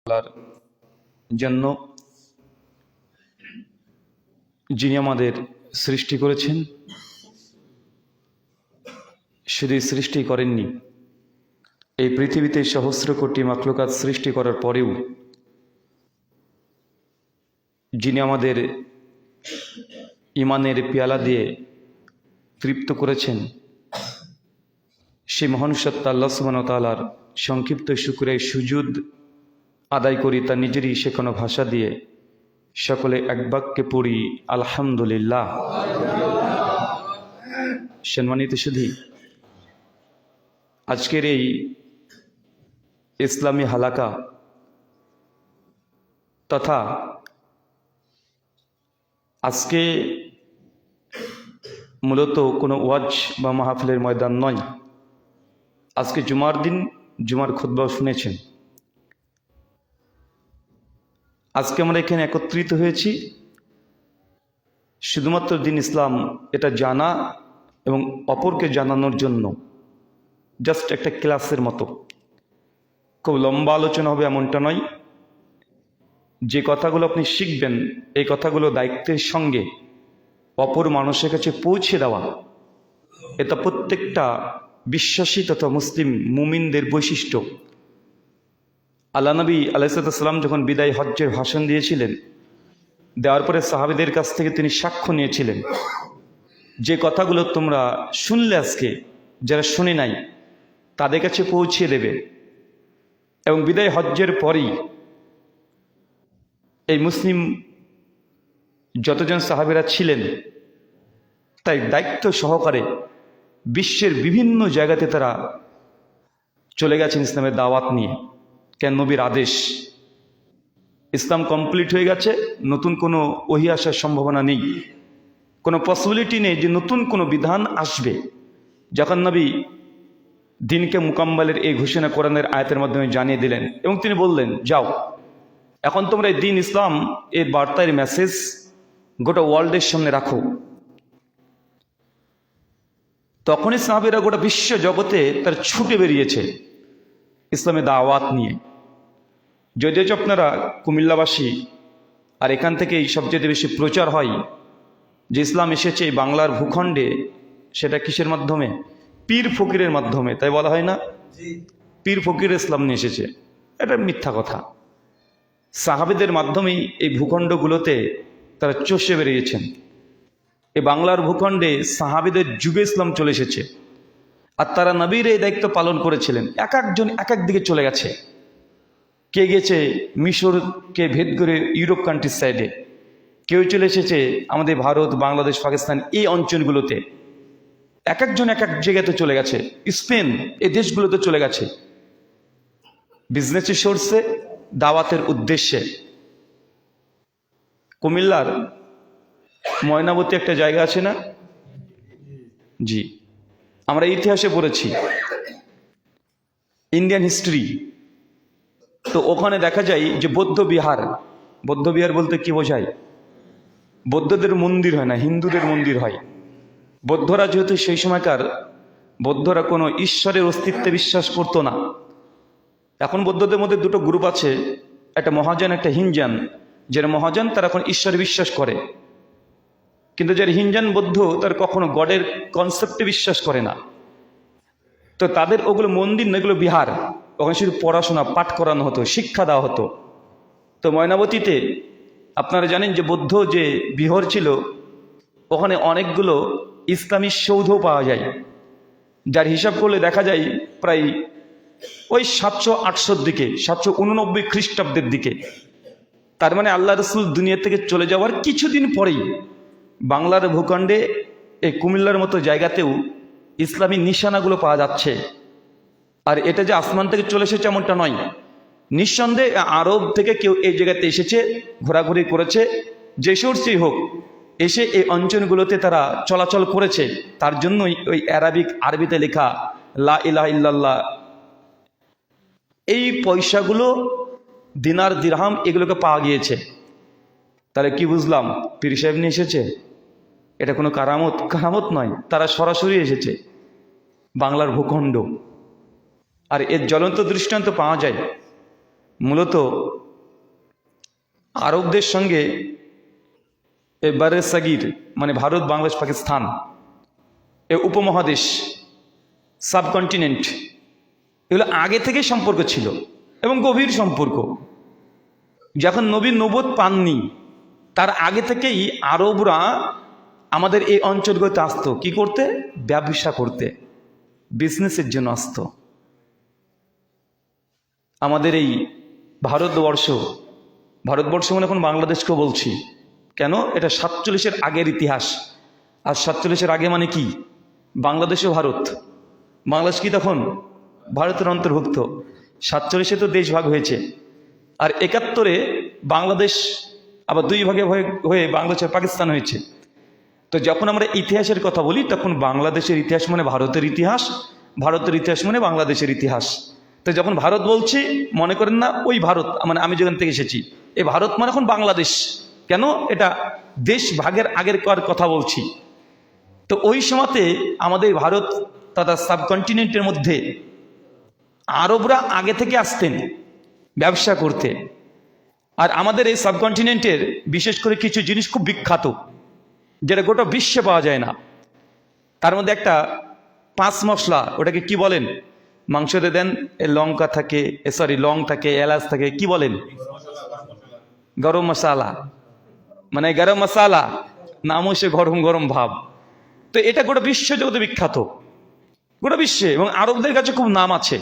আল্লাহর জন্য, যিনি আমাদের সৃষ্টি করেছেন। শুধু সৃষ্টি করেননি, এই পৃথিবীতে সহস্র কোটি মাখলুকাত সৃষ্টি করার পরেও যিনি আমাদের ইমানের পেয়ালা দিয়ে তৃপ্ত করেছেন, সেই মহান সত্তা আল্লাহ সুবহানাহু ওয়া তাআলার সংক্ষিপ্ত শুকরিয়া সুজুদ আদায় করি তার নিজেরই শেখানো ভাষা দিয়ে। সকলে এক বাক্যে পড়ি আলহামদুলিল্লাহ। সম্মানিত সুধী, আজকের এই ইসলামী হালাকা তথা আজকে মূলত কোনো ওয়াজ বা মাহফিলের ময়দান নয়। আজকে জুমার দিন, জুমার খুতবাও শুনেছেন। আজকে আমরা এখানে একত্রিত হয়েছি শুধুমাত্র দিন ইসলাম এটা জানা এবং অপরকে জানানোর জন্য। জাস্ট একটা ক্লাসের মতো, খুব লম্বা আলোচনা হবে এমনটা নয়। যে কথাগুলো আপনি শিখবেন, এই কথাগুলো দায়িত্বের সঙ্গে অপর মানুষের কাছে পৌঁছে দেওয়া, এটা প্রত্যেকটা বিশ্বাসী তথা মুসলিম মুমিনদের বৈশিষ্ট্য। আল্লাহ নবী আলাইহিসসালাম যখন বিদায় হজ্জের ভাষণ দিয়েছিলেন, দেওয়ার পরে সাহাবীদের কাছ থেকে তিনি সাক্ষ্য নিয়েছিলেন যে কথাগুলো তোমরা শুনলে আজকে, যারা শুনে নাই তাদের কাছে পৌঁছে দেবে। এবং বিদায় হজ্জের পরেই এই মুসলিম যতজন সাহাবীরা ছিলেন, তাই দায়িত্ব সহকারে বিশ্বের বিভিন্ন জায়গাতে তারা চলে গেছেন ইসলামের দাওয়াত নিয়ে। কেন? নবীর আদেশ। ইসলাম কমপ্লিট হয়ে গেছে, নতুন কোনো ওহী আসার সম্ভাবনা নেই, কোনো পসিবিলিটি নেই যে নতুন কোনো বিধান আসবে। যখন নবী দিনকে মুকাম্মালের এই ঘোষণা কোরআনের আয়াতের মাধ্যমে জানিয়ে দিলেন এবং তিনি বললেন, যাও এখন তোমরা এই দিন ইসলাম এর বার্তার মেসেজ গোটা ওয়ার্ল্ডের সামনে রাখো। তখনই সাহাবীরা গোটা বিশ্ব জগতে তার ছুটে বেরিয়েছে ইসলামের দাওয়াত নিয়ে। যদিও আপনারা কুমিল্লাবাসী, আর এখান থেকেই সবচেয়ে বেশি প্রচার হয় যে ইসলাম এসেছে এই বাংলার ভূখণ্ডে, সেটা কিসের মাধ্যমে? পীর ফকিরের মাধ্যমে। তাই বলা হয় না, পীর ফকির ইসলাম নিয়ে এসেছে। এটা মিথ্যা কথা। সাহাবীদের মাধ্যমেই এই ভূখণ্ডগুলোতে তারা চষে বেরিয়েছেন। এই বাংলার ভূখণ্ডে সাহাবীদের যুগে ইসলাম চলে এসেছে, আর তারা নবীর এই দায়িত্ব পালন করেছিলেন। এক একজন এক এক দিকে চলে গেছে। কে গেছে মিশরকে ভেদ করে ইউরোপ কান্ট্রির সাইডে, কেউ চলে এসেছে আমাদের ভারত, বাংলাদেশ, পাকিস্তান এই অঞ্চলগুলোতে। এক একজন এক এক জায়গাতে চলে গেছে। স্পেন, এই দেশগুলোতে চলে গেছে বিজনেসের সোর্সে, দাওয়াতের উদ্দেশ্যে। কুমিল্লার ময়নাবতী একটা জায়গা আছে না? জি, আমরা ইতিহাসে পড়েছি, ইন্ডিয়ান হিস্ট্রি। তো ওখানে দেখা যায় যে বৌদ্ধ বিহার, বৌদ্ধ বিহার বলতে কি বোঝায়? বৌদ্ধদের মন্দির হয় না, হিন্দুদের মন্দির হয়। বৌদ্ধরা যেহেতু সেই সময়কার বৌদ্ধরা কোনো ঈশ্বরের অস্তিত্বে বিশ্বাস করতো না। এখন বৌদ্ধদের মধ্যে দুটো গ্রুপ আছে, একটা মহাযান, একটা হিনযান। যারা মহাযান তারা এখন ঈশ্বরে বিশ্বাস করে, কিন্তু যারা হিনযান বৌদ্ধ তারা কখনো গডের কনসেপ্টে বিশ্বাস করে না। তো তাদের ওগুলো মন্দির না, এগুলো বিহার। ওখানে শুধু পড়াশোনা, পাঠ করানো হতো, শিক্ষা দেওয়া হতো। তো ময়নাবতীতে আপনারা জানেন যে বৌদ্ধ যে বিহার ছিল, ওখানে অনেকগুলো ইসলামী সৌধ পাওয়া যায়, যার হিসাব করলে দেখা যায় প্রায় ওই 700-800 দিকে, 789 খ্রিস্টাব্দের দিকে। তার মানে আল্লাহ রসুল দুনিয়া থেকে চলে যাওয়ার কিছুদিন পরেই বাংলার ভূখণ্ডে এই কুমিল্লার মতো জায়গাতেও ইসলামী নিশানাগুলো পাওয়া যাচ্ছে। আর এটা যে আসমান থেকে চলে এসেছে এমনটা নয়, নিঃসন্দেহে আরব থেকে কেউ এই জায়গাতে এসেছে, ঘোরাঘুরি করেছে, যে সোর্সেই হোক, এসে এই অঞ্চলগুলোতে তারা চলাচল করেছে। তার জন্যই ওই আরবিতে লেখা লা ইলাহা ইল্লাল্লাহ, এই পয়সাগুলো, দিনার দিরহাম, এগুলোকে পাওয়া গিয়েছে। তাহলে কি বুঝলাম? পীর সাহেব নিয়ে এসেছে, এটা কোনো কারামত নয়, তারা সরাসরি এসেছে বাংলার ভূখণ্ড। আর এর জ্বলন্ত দৃষ্টান্ত পাওয়া যায় মূলত আরবদের সঙ্গে বারে সাগির মানে ভারত, বাংলাদেশ, পাকিস্তান, এ উপমহাদেশ, সাবকন্টিনেন্ট, এগুলো আগে থেকেই সম্পর্ক ছিল এবং গভীর সম্পর্ক। যখন নবী নবুয়ত পাননি তার আগে থেকেই আরবরা আমাদের এই অঞ্চলগুলোতে আসতো কি করতে? ব্যবসা করতে, বিজনেসের জন্য আসতো। আমাদের এই ভারতবর্ষ মানে এখন বাংলাদেশকেও বলছি কেন, এটা 47-এর আগের ইতিহাস। আর 47-এর আগে মানে কি? বাংলাদেশও ভারত, বাংলাদেশ কি তখন ভারতের অন্তর্ভুক্ত। 47-এ তো দেশ ভাগ হয়েছে, আর 71-এ বাংলাদেশ আবার দুই ভাগে হয়ে বাংলাদেশ আর পাকিস্তান হয়েছে। তো যখন আমরা ইতিহাসের কথা বলি তখন বাংলাদেশের ইতিহাস মানে ভারতের ইতিহাস, ভারতের ইতিহাস মানে বাংলাদেশের ইতিহাস। তো যখন ভারত বলছি মনে করেন না ওই ভারত মানে আমি যেখান থেকে এসেছি, এই ভারত মানে এখন বাংলাদেশ। কেন? এটা দেশ ভাগের আগের কথা বলছি। তো ওই সময়তে আমাদের ভারত তথা সাবকন্টিনেন্টের মধ্যে আরবরা আগে থেকে আসতেন ব্যবসা করতে। আর আমাদের এই সাবকন্টিনেন্টের বিশেষ করে কিছু জিনিস খুব বিখ্যাত, যেটা গোটা বিশ্বে পাওয়া যায় না। তার মধ্যে একটা 5 মশলা, ওটাকে কি বলেন? মাংসতে দেন লঙ্কা থাকে, লং থাকে, এলাচ থাকে, কি বলেন? গরম মশালা, মানে গরম মশালা নামও সে গরম গরম ভাব। তো এটা গোটা বিশ্ব জগতে বিখ্যাত, গোটা বিশ্বে, এবং আরবদের কাছে খুব নাম আছে।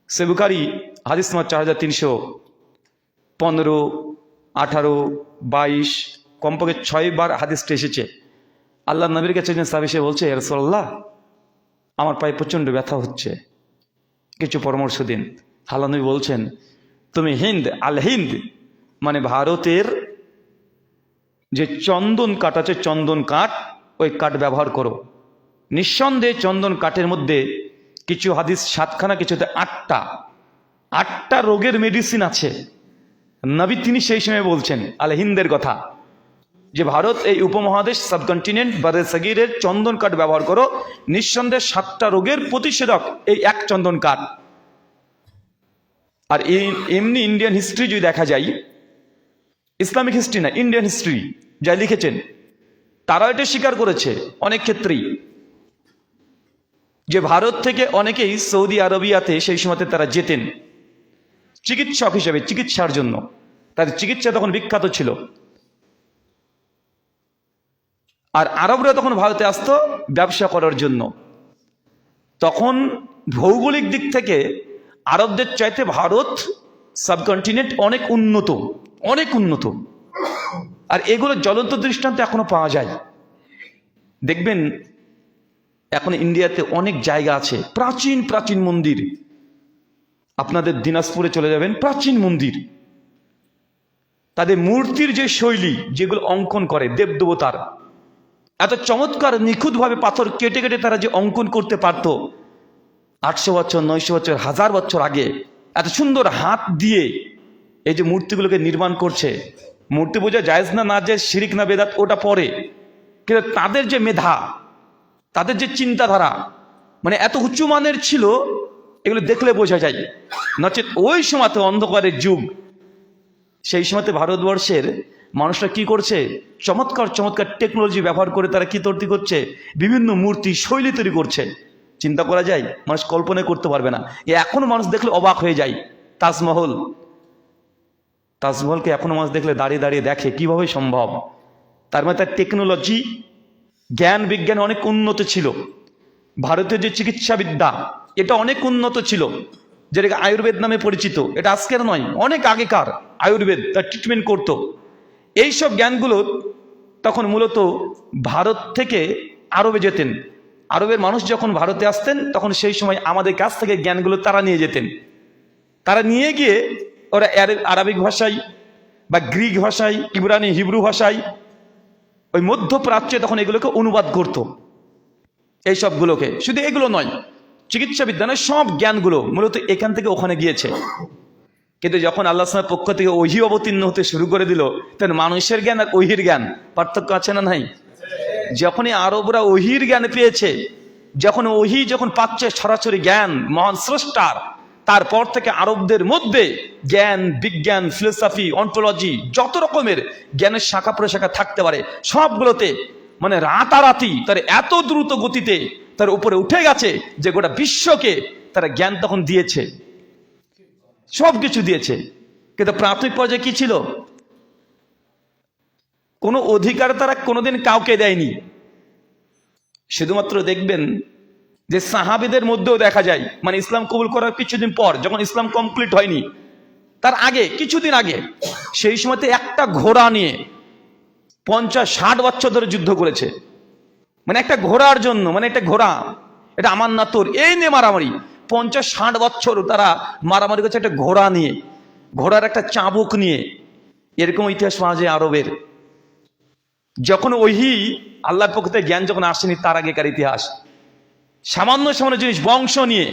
সে বুখারী হাদিস নম্বর 4315, 18, 22, কমপক্ষে 6 বার হাদিসটা এসেছে। আল্লাহ নবীর কাছে একজন সাহাবী এসে বলছে, ইয়া রাসূলুল্লাহ, আমার পায়ে প্রচণ্ড ব্যথা হচ্ছে, কিছু পরামর্শ দিন। আল্লাহ নবী বলছেন, তুমি হিন্দ মানে ভারতের যে চন্দন কাঠ আছে, চন্দন কাঠ, ওই কাঠ ব্যবহার করো। নিঃসন্দেহে চন্দন কাঠের মধ্যে কিছু হাদিস 7খানা, কিছুতে 8টা রোগের মেডিসিন আছে। নবী তিনি সেই সময় বলছেন হিন্দের কথা, যে ভারত এই উপমহাদেশ সাবকন্টিনেন্ট বারে সাগিরের চন্দন কাঠ ব্যবহার করো, নিঃসন্দেহে 7টা রোগের প্রতিষেধক এই এক চন্দন কাঠ। আর এমনি ইন্ডিয়ান হিস্ট্রি যদি দেখা যায়, ইসলামিক হিস্ট্রি না, ইন্ডিয়ান হিস্ট্রি যা লিখেছেন তারা এটা স্বীকার করেছে অনেক ক্ষেত্রেই, যে ভারত থেকে অনেকেই সৌদি আরবিয়াতে সেই সময়তে তারা যেতেন চিকিৎসক হিসেবে, চিকিৎসার জন্য। তাদের চিকিৎসা তখন বিখ্যাত ছিল। আর আরবরা তখন ভারতে আসতো ব্যবসা করার জন্য। তখন ভৌগোলিক দিক থেকে আরবদের চাইতে ভারত সাবকন্টিনেন্ট অনেক উন্নত, অনেক উন্নত। আর এগুলো জ্বলন্ত দৃষ্টান্ত এখনো পাওয়া যায়। দেখবেন এখন ইন্ডিয়াতে অনেক জায়গা আছে প্রাচীন প্রাচীন মন্দির। আপনাদের দিনাজপুরে চলে যাবেন, প্রাচীন মন্দির, তাদের মূর্তির যে শৈলী, যেগুলো অঙ্কন করে দেবদেবতার, এত চমৎকার নিখুঁতভাবে পাথর কেটে কেটে তারা যে অঙ্কন করতে পারত 800 বছর, 900 বছর, 1000 বছর আগে, এত সুন্দর হাত দিয়ে এই যে মূর্তিগুলোকে নির্মাণ করছে। মূর্তি বোঝা জায়েজ না না জায়েজ, শিরিক না বেদাত, ওটা পরে। কিন্তু তাদের যে মেধা, তাদের যে চিন্তাধারা, মানে এত উঁচু মানের ছিল, এগুলো দেখলে বোঝা যায়। নচেত ওই সময়তে অন্ধকারের যুগ, সেই সময়তে ভারতবর্ষের মানুষরা কি করছে, চমৎকার চমৎকার টেকনোলজি ব্যবহার করে তারা কি তৈরি করছে, বিভিন্ন মূর্তি শৈলী তৈরি করছে। চিন্তা করা যায়? মানুষ কল্পনা করতে পারবে না। এখনো মানুষ দেখলে অবাক হয়ে যায়। তাজমহলকে এখনো মানুষ দেখলে দাঁড়িয়ে দাঁড়িয়ে দেখে, কিভাবে সম্ভব? তার মানে তার টেকনোলজি, জ্ঞান বিজ্ঞান অনেক উন্নত ছিল। ভারতের যে চিকিৎসাবিদ্যা, এটা অনেক উন্নত ছিল, যেটাকে আয়ুর্বেদ নামে পরিচিত। এটা আজকের নয়, অনেক আগেকার আয়ুর্বেদ, তার ট্রিটমেন্ট করত। এইসব জ্ঞানগুলো তখন মূলত ভারত থেকে আরবে যেতেন। আরবের মানুষ যখন ভারতে আসতেন তখন সেই সময় আমাদের কাছ থেকে জ্ঞানগুলো তারা নিয়ে যেতেন। তারা নিয়ে গিয়ে ওরা আরবিক ভাষায় বা গ্রিক ভাষায়, ইব্রানি হিব্রু ভাষায়, ওই মধ্যপ্রাচ্যে তখন এগুলোকে অনুবাদ করত। এই সবগুলোকে, শুধু এগুলো নয়, চিকিৎসা বিজ্ঞানের সব জ্ঞানগুলো মূলত এখান থেকে ওখানে গিয়েছে। কিন্তু যখন আল্লাহ সাল্লামের পক্ষ থেকে ওহী অবতীর্ণ হতে শুরু করে দিল, তখন মানুষের জ্ঞান আর ওহীর জ্ঞান পার্থক্য আছে না নাই? যখনই আরবরা ওহীর জ্ঞান পেয়েছে, যখন ওহী যখন পাচ্ছে সরাসরি জ্ঞান মহান স্রষ্টার, তারপর থেকে আরবদের মধ্যে জ্ঞান, বিজ্ঞান, ফিলোসফি, অন্টোলজি, যত রকমের জ্ঞানের শাখা প্রশাখা থাকতে পারে সবগুলোতে মানে রাতারাতি তার এত দ্রুত গতিতে তার উপরে উঠে গেছে যে গোটা বিশ্বকে তারা জ্ঞান তখন দিয়েছে, সবকিছু দিয়েছে। কিন্তু প্রাথমিক পর্যায়ে কি ছিল? কোনো অধিকার তারা কোনোদিন কাউকে দেয়নি। শুধুমাত্র দেখবেন যে সাহাবীদের মধ্যেও দেখা যায়, মানে ইসলাম কবুল করার কিছুদিন পর, যখন ইসলাম কমপ্লিট হয়নি তার আগে কিছুদিন আগে, সেই সময়তে একটা ঘোড়া নিয়ে 50-60 বছর ধরে যুদ্ধ করেছে। মানে একটা ঘোড়ার জন্য, মানে একটা ঘোড়া, এটা আমার না তোর, এই নিয়ে মারামারি। 50-60 বছর তারা মারামারি করছে একটা ঘোড়া নিয়ে, ঘোড়ার একটা চাবুক নিয়ে। এরকম ইতিহাস পাওয়া যায় আরবের। যখন ওহি আল্লাহর পক্ষ থেকে জ্ঞান যখন আসেনি তার আগেকার ইতিহাস, সামান্য সামান্য জিনিস বংশ নিয়ে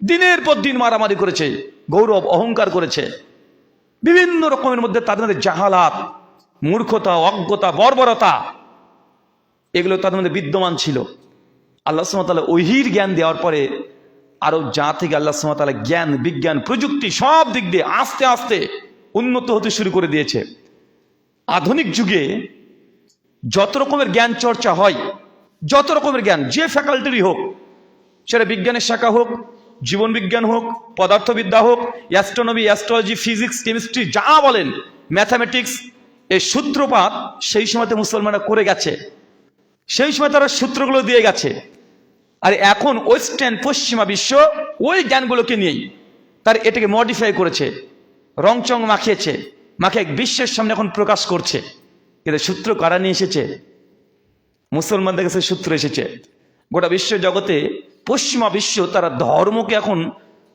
দিনের পর দিন মারামারি করেছে, গৌরব অহংকার করেছে। বিভিন্ন রকমের মধ্যে তাদের মধ্যে জাহালাত, মূর্খতা, অজ্ঞতা, বর্বরতা, এগুলো তাদের মধ্যে বিদ্যমান ছিল। আল্লাহ সুবহানাহু ওয়া তাআলা ওহির জ্ঞান দেওয়ার পরে আরব জাত থেকে আল্লাহ সুবহানাহু ওয়া তাআলা জ্ঞান, বিজ্ঞান, প্রযুক্তি সব দিক দিয়ে আস্তে আস্তে উন্নত হতে শুরু করে দিয়েছে। আধুনিক যুগে যত রকমের জ্ঞান চর্চা হয়, যত রকমের জ্ঞান যে ফ্যাকাল্টিরই হোক, সেটা বিজ্ঞানের শাখা হোক, জীবন বিজ্ঞান হোক, পদার্থবিদ্যা হোক, অ্যাস্ট্রোনমি, অ্যাস্ট্রোলজি, ফিজিক্স, কেমিস্ট্রি, যা বলেন, ম্যাথামেটিক্স, এই সূত্রপাত সেই সময়তে মুসলমানরা করে গেছে, সেই সময় তারা সূত্রগুলো দিয়ে গেছে। আর এখন ওয়েস্টার্ন, পশ্চিমা বিশ্ব ওই জ্ঞানগুলোকে নিয়েই তার এটাকে মডিফাই করেছে, রংচং মাখিয়েছে, মাখিয়ে বিশ্বের সামনে এখন প্রকাশ করছে। কিন্তু সূত্র কারা নিয়ে এসেছে? মুসলমানদের কাছে সূত্র এসেছে। গোটা বিশ্ব জগতে পশ্চিমা বিশ্ব তারা ধর্মকে এখন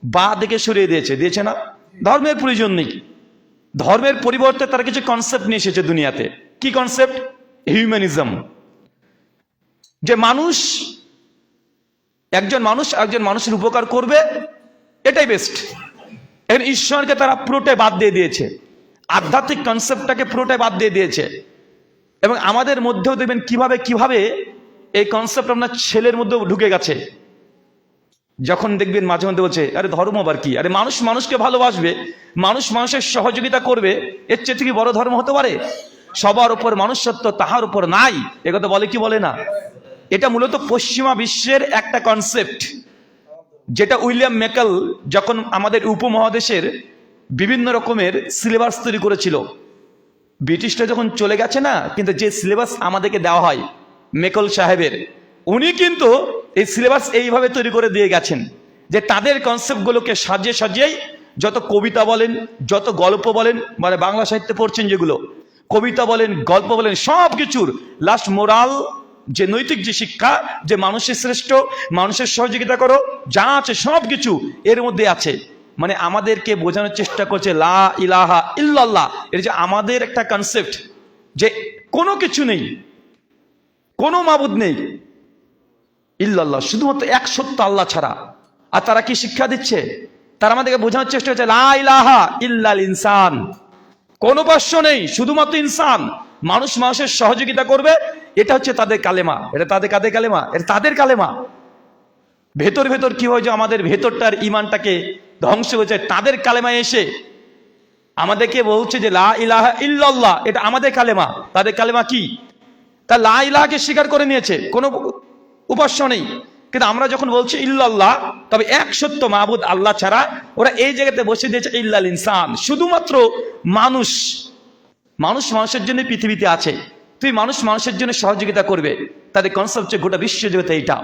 বা দিকে সরিয়ে দিয়েছে না? ধর্মের প্রয়োজন নেই। ধর্মের পরিবর্তে তারা কিছু কনসেপ্ট নিয়ে এসেছে দুনিয়াতে। কি কনসেপ্ট? হিউম্যানিজম। যে মানুষ, একজন মানুষের উপকার করবে, এটাই বেস্ট। এখন ঈশ্বরকে তারা পুরোটাই বাদ দিয়ে দিয়েছে, আধ্যাত্মিক কনসেপ্টটাকে পুরোটাই বাদ দিয়ে দিয়েছে। এবং আমাদের মধ্যেও দেখবেন কিভাবে এই কনসেপ্ট আপনার ছেলের মধ্যেও ঢুকে গেছে। যখন দেখবেন মাঝে মধ্যে বলছে, আরে ধর্ম আবার কি? আরে মানুষ মানুষকে ভালোবাসবে, মানুষ মানুষের সহযোগিতা করবে, এর চেয়ে কি বড় ধর্ম হতে পারে? সবার উপর মানুষত্ব, তাহার উপর নাই, একথা বলে কি বলে না? এটা মূলত পশ্চিমা বিশ্বের একটা কনসেপ্ট, যেটা উইলিয়াম মেকাল যখন আমাদের উপমহাদেশের বিভিন্ন রকমের সিলেবাস তৈরি করেছিল, ব্রিটিশরা যখন চলে গেছে না, কিন্তু যে সিলেবাস আমাদেরকে দেওয়া হয় মেকল সাহেবের, উনি কিন্তু এই সিলেবাস এইভাবে তৈরি করে দিয়ে গেছেন যে তাদের কনসেপ্টগুলোকে সাজিয়েই যত কবিতা বলেন, যত গল্প বলেন, মানে বাংলা সাহিত্যে পড়ছেন যেগুলো, কবিতা বলেন, গল্প বলেন, সব কিছুর লাস্ট মোরাল, যে নৈতিক যে শিক্ষা, যে মানুষের শ্রেষ্ঠ, মানুষের সহযোগিতা করো, যা আছে সব কিছু এর মধ্যে আছে। মানে আমাদেরকে বোঝানোর চেষ্টা করছে লা ইলাহা ইল্লাল্লাহ। এর যে আমাদের একটা কনসেপ্ট যে কোনো কিছু নেই, কোনো মাবুদ নেই ইল্লাল্লাহ, শুধুমাত্র এক সত্য আল্লাহ ছাড়া। আর তারা কি শিক্ষা দিচ্ছে? তারা আমাদেরকে বোঝানোর চেষ্টা করছে লা ইলাহা ইল্লাল ইনসান, কোনো উপাস্য নেই, শুধুমাত্র ইনসান, মানুষ মানুষের সহযোগিতা করবে, এটা হচ্ছে তাদের কালেমা। এটা তাদের কাদের কালেমা? এটা তাদের কালেমা। ভেতর ভেতর কি হয় যে আমাদের ভেতরটার ইমানটাকে ধ্বংস হয়ে যায়। তাদের কালেমায় এসে আমাদেরকে বলছে যে লা ইলাহা ইল্লাল্লাহ, এটা আমাদের কালেমা। তাদের কালেমা কি? তা লা ইলাহাকে স্বীকার করে নিয়েছে, কোনো উপাস্য নেই। কিন্তু আমরা যখন বলছি ইল্লাল্লাহ, তবে এক সত্য মাবুদ আল্লাহ ছাড়া, ওরা এই জায়গাতে বসে দিয়েছে ইল্লাল ইনসান, শুধুমাত্র মানুষ মানুষের জন্য পৃথিবীতে আছে, তুই মানুষ মানুষের জন্য সহযোগিতা করবে। তাদের কনসেপ্ট হচ্ছে গোটা বিশ্ব জগতে এইটা।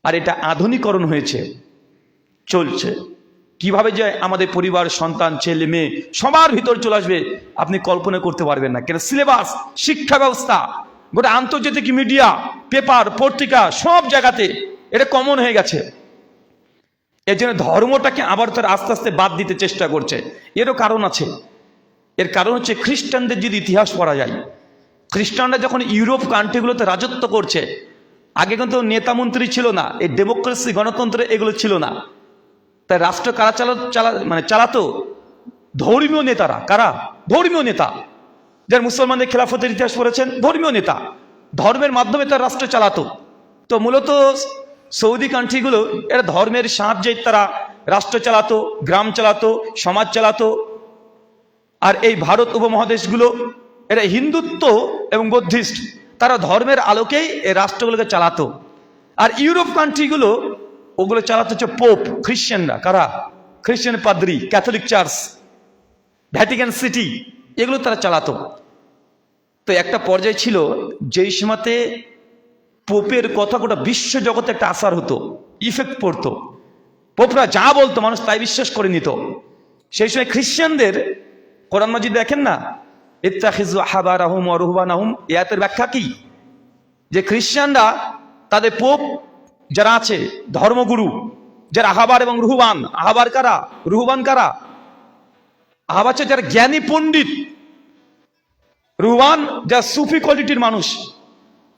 আর এটা আধুনিকরণ হয়েছে, চলছে। কিভাবে যে আমাদের পরিবার, সন্তান, ছেলে মেয়ে সবার ভিতর চলে আসবে আপনি কল্পনা করতে পারবেন না। কেন? সিলেবাস, শিক্ষা ব্যবস্থা, গোটা আন্তর্জাতিক মিডিয়া, পেপার, পত্রিকা, সব জায়গাতে এটা কমন হয়ে গেছে। এর জন্য ধর্মটাকে আবার তারা আস্তে আস্তে বাদ দিতে চেষ্টা করছে। এরও কারণ আছে। এর কারণ হচ্ছে খ্রিস্টানদের যদি ইতিহাস পড়া যায়, খ্রিস্টানরা যখন ইউরোপ কান্ট্রিগুলোতে রাজত্ব করছে, আগে কিন্তু নেতা মন্ত্রী ছিল না, এই ডেমোক্রেসি, গণতন্ত্র এগুলো ছিল না। তাই রাষ্ট্র কারা চালাতো? ধর্মীয় নেতারা। কারা? ধর্মীয় নেতা। যারা মুসলমানদের খেলাফতের ইতিহাস পড়েছেন, ধর্মীয় নেতা, ধর্মের মাধ্যমে তার রাষ্ট্র চালাতো। তো মূলত সৌদি কান্ট্রিগুলো এরা ধর্মের সাহায্যে তারা রাষ্ট্র চালাতো, গ্রাম চালাতো, সমাজ চালাতো। আর এই ভারত উপমহাদেশগুলো এরা হিন্দুত্ব এবং বৌদ্ধিস্ট, তারা ধর্মের আলোকেই এই রাষ্ট্রগুলোকে চালাতো। আর ইউরোপ কান্ট্রিগুলো ওগুলো চালাতো হচ্ছে পোপ, খ্রিশ্চানরা। কারা? খ্রিশ্চান পাদ্রী, ক্যাথলিক চার্চ, ভ্যাটিকান সিটি, এগুলো তারা চালাতো। তো একটা পর্যায়ে ছিল যেই সময়তে পোপের কথা গোটা বিশ্ব জগতে একটা আসার হতো, ইফেক্ট পড়তো। পোপরা যা বলতো মানুষ তাই বিশ্বাস করে নিত। সেই সময় খ্রিশ্চানদের কোরআন মাজিদ দেখেন না, ইত্তাখিযু আহবারাহুম ওয়া রুহবানাহুম, এই আয়াতের ব্যাখ্যা কি? যে খ্রিশ্চানরা তাদের পোপ যারা আছে, ধর্মগুরু যারা আহবার এবং রুহবান। আহবার কারা? রুহবান কারা? আহবার হচ্ছে যারা জ্ঞানী পণ্ডিত, রুহবান যা সুফি কোয়ালিটির মানুষ।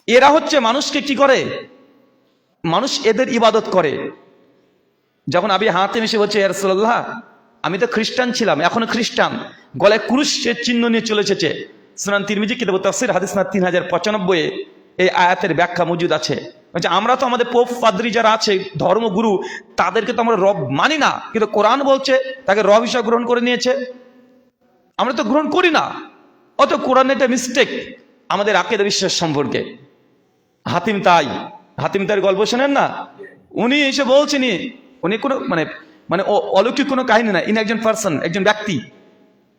এরা হচ্ছে মানুষকে কি করে? মানুষ এদের ইবাদত করে। যখন আবি হাতিম এসে বলছে, ইয়া রাসূলুল্লাহ, আমি তো খ্রিস্টান ছিলাম, এখনো খ্রিস্টান, গলায় ক্রুশের চিহ্ন নিয়ে চলে এসেছে। সুনান তিরমিজি কিতাব তাফসীর হাদিস না 3095 এই আয়াতের ব্যাখ্যা মজুদ আছে। আমরা তো আমাদের পোপ পাদ্রী যারা আছে, ধর্মগুরু, তাদেরকে তো আমরা রব মানি না, কিন্তু কোরআন বলছে তাকে রব হিসেবে গ্রহণ করে নিয়েছে। আমরা তো গ্রহণ করি না। অত কোরআন এটা মিস্টেক আমাদের আকীদা বিশ্বাস সম্পর্কে। হাতিম তার গল্প শোনেন না? উনি এসে বলছেন, উনি কোনো মানে অলৌকিক কোনো কাহিনী না, ইনি একজন পার্সন, একজন ব্যক্তি।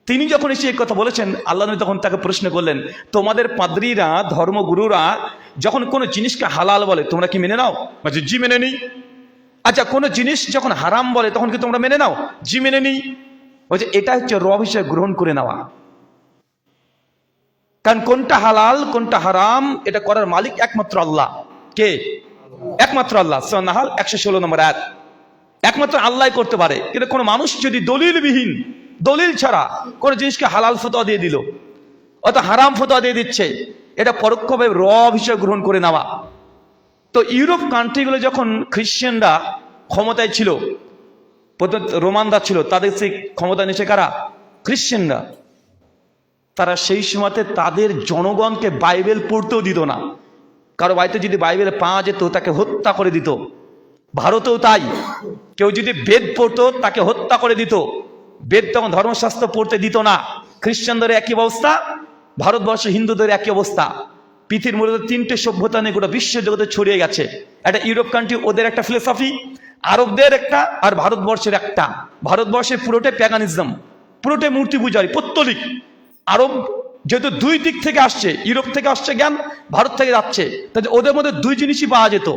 তিনি যখন এসে এই কথা বলেছেন, আল্লাহ নবী তখন তাকে প্রশ্ন করলেন, তোমাদের পাদ্রীরা, ধর্মগুরুরা যখন কোনো জিনিসকে হালাল বলে তোমরা কি মেনে নাও? বলছে জি মেনে নিই। আচ্ছা, কোনো জিনিস যখন হারাম বলে তখন কি তোমরা মেনে নাও? জি মেনে নিই। বলছে এটা হচ্ছে রব হিসেবে গ্রহণ করে নেওয়া। কারণ কোনটা হালাল কোনটা হারাম এটা করার মালিক একমাত্র আল্লাহ। কে? একমাত্র আল্লাহ। সূরা নাহল 116 নম্বর আয়াত। একমাত্র আল্লাহ করতে পারে। কিন্তু কোনো মানুষ যদি দলিলবিহীন, দলিল ছাড়া কোনো জিনিসকে হালাল ফতোয়া দিয়ে দিল অথবা হারাম ফতোয়া দিয়ে দিচ্ছে, এটা পরোক্ষভাবে রব হিসেবে গ্রহণ করে নেওয়া। তো ইউরোপ কান্ট্রিগুলো যখন খ্রিশ্চানরা ক্ষমতায় ছিল, রোমানরা ছিল, তাদের সেই ক্ষমতা নিয়েছে কারা? খ্রিশ্চানরা। তারা সেই সময়তে তাদের জনগণকে বাইবেল পড়তেও দিত না। কারো বাড়িতে যদি বাইবেল পাওয়া যেত তাকে হত্যা করে দিত। ভারতেও তাই, কেউ যদি বেদ পড়তো তাকে হত্যা করে দিত। বেদ তখন ধর্মশাস্ত্র পড়তে দিত না। খ্রিস্টানদের একই অবস্থা, ভারতবর্ষ হিন্দুদের একই অবস্থা। পৃথিবীর মূলত 3টে সভ্যতা নিয়ে গোটা বিশ্ব জগতে ছড়িয়ে গেছে। একটা ইউরোপ কান্ট্রি, ওদের একটা ফিলোসফি, আরবদের একটা, আর ভারতবর্ষের একটা। ভারতবর্ষে পুরোটাই প্যাগানিজম, পুরোটাই মূর্তি পূজারী, পৌত্তলিক। আরব যেহেতু দুই দিক থেকে আসছে, ইউরোপ থেকে আসছে জ্ঞান, ভারত থেকে যাচ্ছে, তাই ওদের মধ্যে দুই জিনিসই পাওয়া যেত।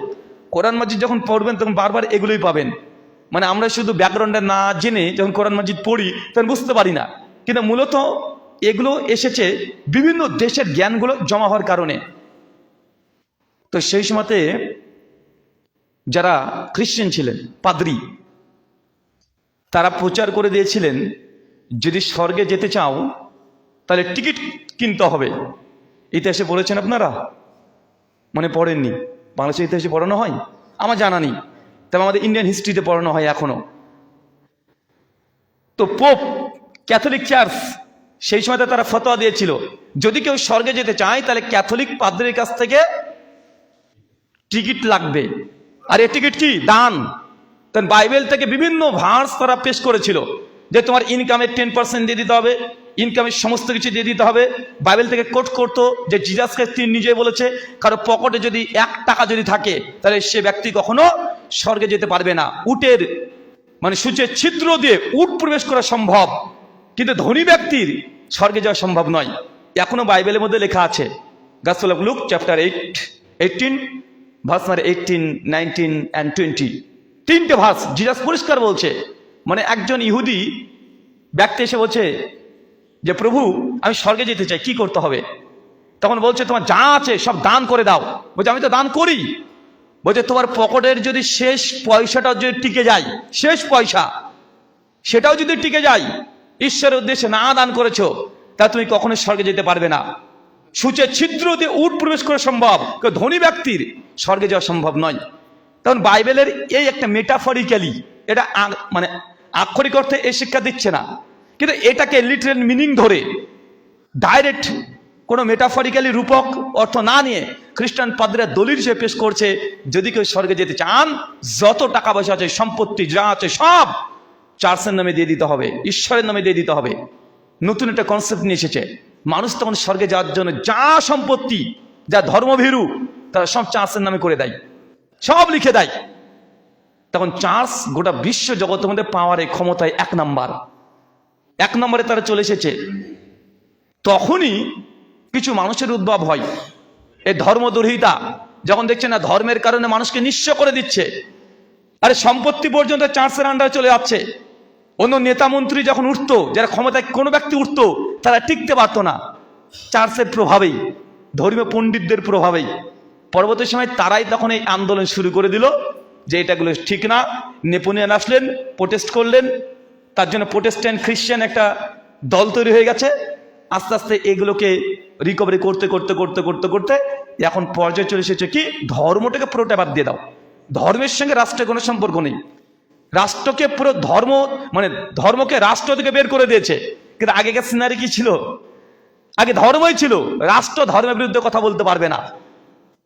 কোরআন মাজিদ যখন পড়বেন তখন বারবার এগুলোই পাবেন। মানে আমরা শুধু ব্যাকগ্রাউন্ডে না জেনে যখন কোরআন মাজিদ পড়ি তখন বুঝতে পারি না, কিন্তু মূলত এগুলো এসেছে বিভিন্ন দেশের জ্ঞানগুলো জমা হওয়ার কারণে। তো সেই সময়তে যারা খ্রিস্টান ছিলেন, পাদ্রী, তারা প্রচার করে দিয়েছিলেন, যদি স্বর্গে যেতে চাও তাহলে টিকিট কিনতে হবে। ইতিহাসে পড়েছেন আপনারা? মনে পড়েননি? বাংলাদেশের ইতিহাসে পড়ানো হয়? আমার জানা নেই, তবে আমাদের ইন্ডিয়ান হিস্ট্রিতে পড়ানো হয় এখনো। তো পোপ, ক্যাথলিক চার্চ সেই সময়তে তারা ফতোয়া দিয়েছিল, যদি কেউ স্বর্গে যেতে চায় তাহলে ক্যাথলিক পাদ্রীর কাছ থেকে টিকিট লাগবে। আর এই টিকিট কি? দান। তখন বাইবেল থেকে বিভিন্ন ভার্স তারা পেশ করেছিল, যে তোমার ইনকামের 10% দিয়ে দিতে হবে, ইনকামের সমস্ত কিছু দিয়ে দিতে হবে। বাইবেল থেকে কোট করতো যে জিসাস খ্রিস্ট তিনি নিজে বলেছে, কারো পকেটে যদি 1 টাকা যদি থাকে তাহলে সে ব্যক্তি কখনো স্বর্গে যেতে পারবে না। উটের মানে সূচের ছিদ্র দিয়ে উট প্রবেশ করা সম্ভব, কিন্তু ধনী ব্যক্তির স্বর্গে যাওয়া সম্ভব নয়। এখনো বাইবেলের মধ্যে লেখা আছে, gospel of look chapter 18 verse 18, 19 and 20, 3টে ভার্স জিসাস পরিষ্কার বলছে। মানে একজন ইহুদি ব্যক্তি এসে বলছে যে প্রভু আমি স্বর্গে যেতে চাই, কি করতে হবে? তখন বলছে তোমার যা আছে সব দান করে দাও। বলছে আমি তো দান করি। বলছে তোমার পকেটের যদি শেষ পয়সাটাও যদি টিকে যায়, শেষ পয়সা সেটাও যদি টিকে যায়, ঈশ্বরের উদ্দেশ্যে না দান করেছো, তা তুমি কখনো স্বর্গে যেতে পারবে না। সূচের ছিদ্র দিয়ে উট প্রবেশ করা সম্ভব, ধনী ব্যক্তির স্বর্গে যাওয়া সম্ভব নয়। তখন বাইবেলের এই একটা মেটাফরিক্যালি, এটা মানে আক্ষরিক অর্থে এই শিক্ষা দিচ্ছে না, কিন্তু এটাকে লিটারাল মিনিং ধরে ডাইরেক্ট কোনো মেটাফরিক্যালি রূপক অর্থ না নিয়ে খ্রিস্টান পাদ্রীরা দলিল হিসেবে পেশ করছে, যদি কেউ স্বর্গে যেতে চান যত টাকা পয়সা আছে, সম্পত্তি যা আছে সব চার্চের নামে দিয়ে দিতে হবে, ঈশ্বরের নামে দিয়ে দিতে হবে। নতুন একটা কনসেপ্ট নিয়ে এসেছে। মানুষ তখন স্বর্গে যাওয়ার জন্য যা সম্পত্তি, যা ধর্মভীরু, তারা সব চার্চের নামে করে দেয়, সব লিখে দেয়। তখন চার্চ গোটা বিশ্ব জগতের মধ্যে পাওয়ারে ক্ষমতায় এক নম্বরে তারা চলে এসেছে। তখনই কিছু মানুষের উদ্ভব হয়, এই ধর্মদুহিতা যখন দেখছে না ধর্মের কারণে মানুষকে নিঃস্ব করে দিচ্ছে, আরে সম্পত্তি পর্যন্ত চার্চের আন্ডারে চলে যাচ্ছে। অন্য নেতা মন্ত্রী যখন উঠতো, যারা ক্ষমতায় কোনো ব্যক্তি উঠতো, তারা টিকতে পারতো না চার্চের প্রভাবেই, ধর্মীয় পণ্ডিতদের প্রভাবেই। পরবর্তী সময় তারাই তখন এই আন্দোলন শুরু করে দিল যে এটাগুলো ঠিক না। নেপোলিয়ন আসলেন, প্রোটেস্ট করলেন, তার জন্য প্রোটেস্ট্যান্ট খ্রিস্টান একটা দল তৈরি হয়ে গেছে। আস্তে আস্তে এগুলোকে রিকভারি করতে করতে করতে করতে করতে এখন পর্যায়ে চলে এসেছে কি, ধর্মটাকে পুরোটা বাদ দিয়ে দাও। ধর্মের সঙ্গে রাষ্ট্রের কোনো সম্পর্ক নেই। রাষ্ট্রকে পুরো ধর্ম, মানে ধর্মকে রাষ্ট্র থেকে বের করে দিয়েছে। কিন্তু আগেকার সিনারি কি ছিল? আগে ধর্মই ছিল, রাষ্ট্র ধর্মের বিরুদ্ধে কথা বলতে পারবে না।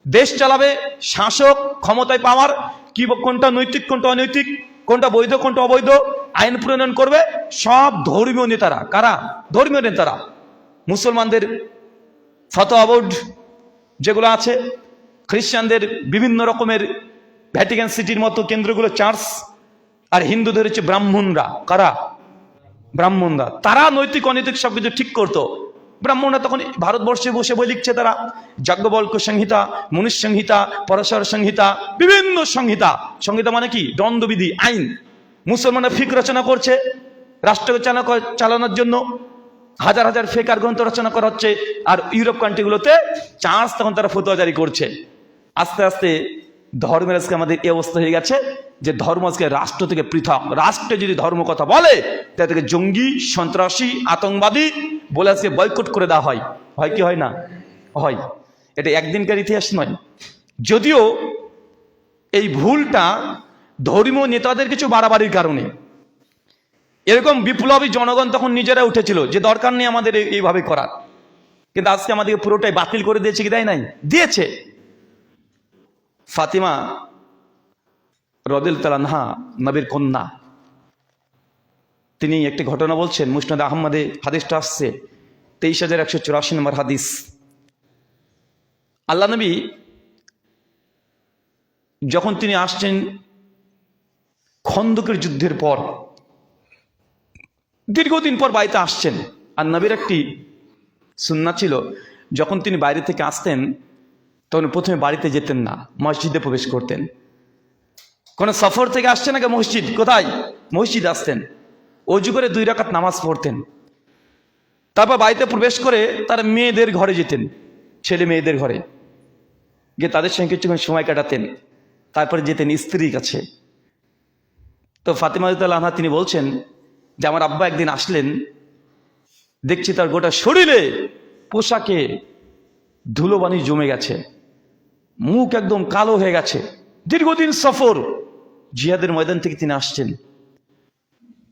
দেশ চালাবে শাসক, ক্ষমতায় পাওয়ার কি, কোনটা নৈতিক কোনটা অনৈতিক, কোনটা বৈধ কোনটা অবৈধ, আইন প্রণয়ন করবে সব ধর্মীয় নেতারা। কারা? ধর্মীয় নেতারা। মুসলমানদের ফতোয়া বোর্ড যেগুলো আছে, খ্রিস্টানদের বিভিন্ন রকমের ভ্যাটিকান সিটির মতো কেন্দ্রগুলো চার্চ, আর হিন্দুদের হচ্ছে ব্রাহ্মণরা। কারা? ব্রাহ্মণরা। তারা নৈতিক অনৈতিক সবকিছু ঠিক করতো। ব্রাহ্মণরা তখন ভারতবর্ষে বসে বই লিখছে, তারা যাজ্ঞবল্ক্য সংহিতা, মনুষ সংহিতা, পরাশর সংহিতা, বিভিন্ন সংহিতা। সংহিতা মানে কি? দণ্ডবিধি, আইন। মুসলমানরা ফিক রচনা করছে রাষ্ট্রকে চালানোর জন্য, হাজার হাজার ফেকার গ্রন্থ রচনা করা হচ্ছে। আর ইউরোপ কান্ট্রিগুলোতে চার্চ তখন তারা ফতোয়া জারি করছে। আস্তে আস্তে ধর্মের আজকে আমাদের এই অবস্থা হয়ে গেছে যে ধর্ম আজকে রাষ্ট্র থেকে পৃথক। রাষ্ট্রে যদি ধর্ম কথা বলে তাদেরকে জঙ্গি, সন্ত্রাসী, আতঙ্কবাদী বলে আজকে বয়কট করে দেওয়া হয়। হয় কি হয় না? হয়। এটা একদিনকার ইতিহাস নয়। যদিও এই ভুলটা ধর্মীয় নেতাদের কিছু বাড়াবাড়ির কারণে, এরকম বিপ্লবী জনগণ তখন নিজেরা উঠেছিল যে দরকার নেই আমাদের এইভাবে করার। কিন্তু আজকে আমাদেরকে পুরোটাই বাতিল করে দিয়েছে কি দেয় নাই? দিয়েছে। ফাতিমা রাদিয়াল্লাহু তাআলা আনহা, নবীর কন্যা, তিনি একটি ঘটনা বলছেন। মুসনাদ আহমদে হাদিসটা আসছে 23,184 নম্বর হাদিস। আল্লাহ নবী যখন তিনি আসছেন খন্দকের যুদ্ধের পর, দীর্ঘদিন পর বাড়িতে আসছেন। আর নবীর একটি সুন্নাত ছিল, যখন তিনি বাইরে থেকে আসতেন তখন প্রথমে বাড়িতে যেতেন না, মসজিদে প্রবেশ করতেন। কোনো সফর থেকে আসছেন নাকি মসজিদ, কোথায়? মসজিদ আসতেন, অজু করে 2 রাকাত নামাজ পড়তেন। তারপর বাড়িতে প্রবেশ করে তার মেয়েদের ঘরে যেতেন, ছেলে মেয়েদের ঘরে গিয়ে তাদের সঙ্গে কিছুক্ষণ সময় কাটাতেন। তারপরে যেতেন স্ত্রীর কাছে। তো ফাতিমা রাদিয়াল্লাহু আনহা তিনি বলছেন যে আমার আব্বা একদিন আসলেন, দেখছি তার গোটা শরীরে পোশাকে ধুলোবানি জমে গেছে, মুখ একদম কালো হয়ে গেছে। দীর্ঘদিন সফর, জিহাদের ময়দান থেকে তিনি আসছেন।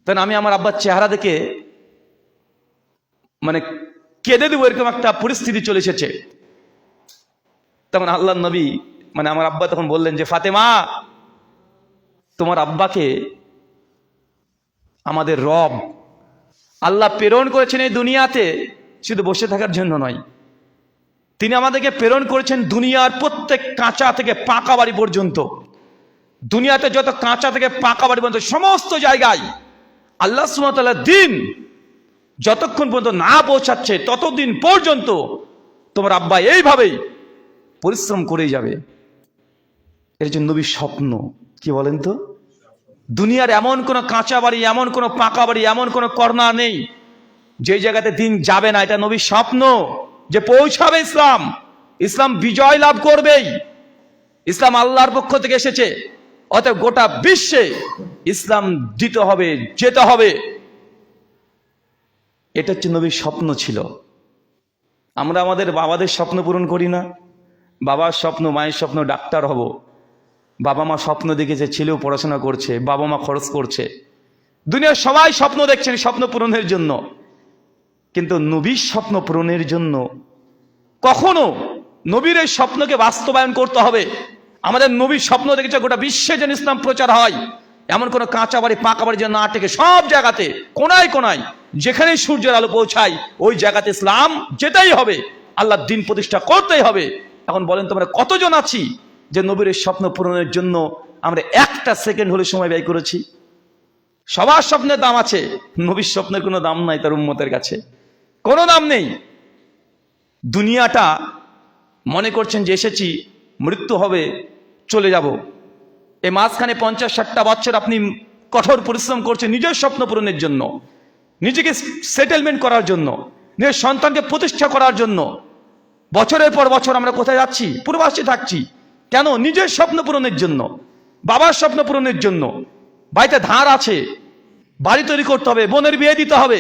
তখন আমি আমার আব্বার চেহারা দেখে মানে কেঁদে দেবো এরকম একটা পরিস্থিতি চলে এসেছে। তখন আল্লাহর নবী, মানে আমার আব্বা তখন বললেন যে ফাতেমা, তোমার আব্বাকে আমাদের রব আল্লাহ প্রেরণ করেছেন এই দুনিয়াতে শুধু বসে থাকার জন্য নয়। তিনি আমাদেরকে প্রেরণ করেছেন দুনিয়ার প্রত্যেক কাঁচা থেকে পাকা বাড়ি পর্যন্ত। দুনিয়াতে যত কাঁচা থেকে পাকা বাড়ি পর্যন্ত সমস্ত জায়গায় আল্লাহ সুবহানাহু ওয়া তাআলার দ্বীন যতক্ষণ পর্যন্ত না পৌঁছাচ্ছে ততদিন পর্যন্ত তোমার আব্বা এইভাবেই পরিশ্রম করেই যাবে। এর জন্য নবীর স্বপ্ন কি বলেন তো? দুনিয়ার এমন কোন কাঁচা বাড়ি, এমন কোন পাকা বাড়ি, এমন কোন কর্নার নেই যে জায়গাতে দিন যাবে না। এটা নবীর স্বপ্ন যে পৌঁছাবে ইসলাম, ইসলাম বিজয় লাভ করবেই। ইসলাম আল্লাহর পক্ষ থেকে এসেছে, অতএব গোটা বিশ্বে ইসলাম দিতে হবে, যেতে হবে। এটা হচ্ছে নবীর স্বপ্ন ছিল। আমরা আমাদের বাবাদের স্বপ্ন পূরণ করি না। বাবার স্বপ্ন, মায়ের স্বপ্ন ডাক্তার হব। বাবা মা স্বপ্ন দেখেছে ছেলেও পড়াশোনা করছে, বাবা মা খরচ করছে। দুনিয়ার সবাই স্বপ্ন দেখছেন স্বপ্ন পূরণের জন্য, কিন্তু নবীর স্বপ্ন পূরণের জন্য কখনো নবীর এই স্বপ্নকে বাস্তবায়ন করতে হবে। আমাদের নবীর স্বপ্ন দেখেছে গোটা বিশ্বে যেন ইসলাম প্রচার হয়, এমন কোনো কাঁচা বাড়ি পাকা বাড়ি যেন না টেকে, সব জায়গাতে কোনায় কোনায় যেখানেই সূর্যের আলো পৌঁছায় ওই জায়গাতে ইসলাম যেতেই হবে, আল্লাহর দ্বীন প্রতিষ্ঠা করতেই হবে। এখন বলেন তোমরা কতজন আছি যে নবীর এই স্বপ্ন পূরণের জন্য আমরা একটা সেকেন্ড হলে সময় ব্যয় করেছি? সবার স্বপ্নের দাম আছে, নবীর স্বপ্নের কোনো দাম নাই তার উম্মতের কাছে, কোনো দাম নেই। দুনিয়াটা মনে করছেন যে এসেছি, মৃত্যু হবে, চলে যাব। এই মাঝখানে 50-60টা বছর আপনি কঠোর পরিশ্রম করছেন নিজের স্বপ্ন পূরণের জন্য, নিজেকে সেটেলমেন্ট করার জন্য, নিজের সন্তানকে প্রতিষ্ঠা করার জন্য। বছরের পর বছর আমরা কোথায় যাচ্ছি? প্রবাসে থাকছি। কেন? নিজের স্বপ্ন পূরণের জন্য, বাবার স্বপ্ন পূরণের জন্য। বাড়িতে ধার আছে, বাড়ি তৈরি করতে হবে, বোনের বিয়ে দিতে হবে,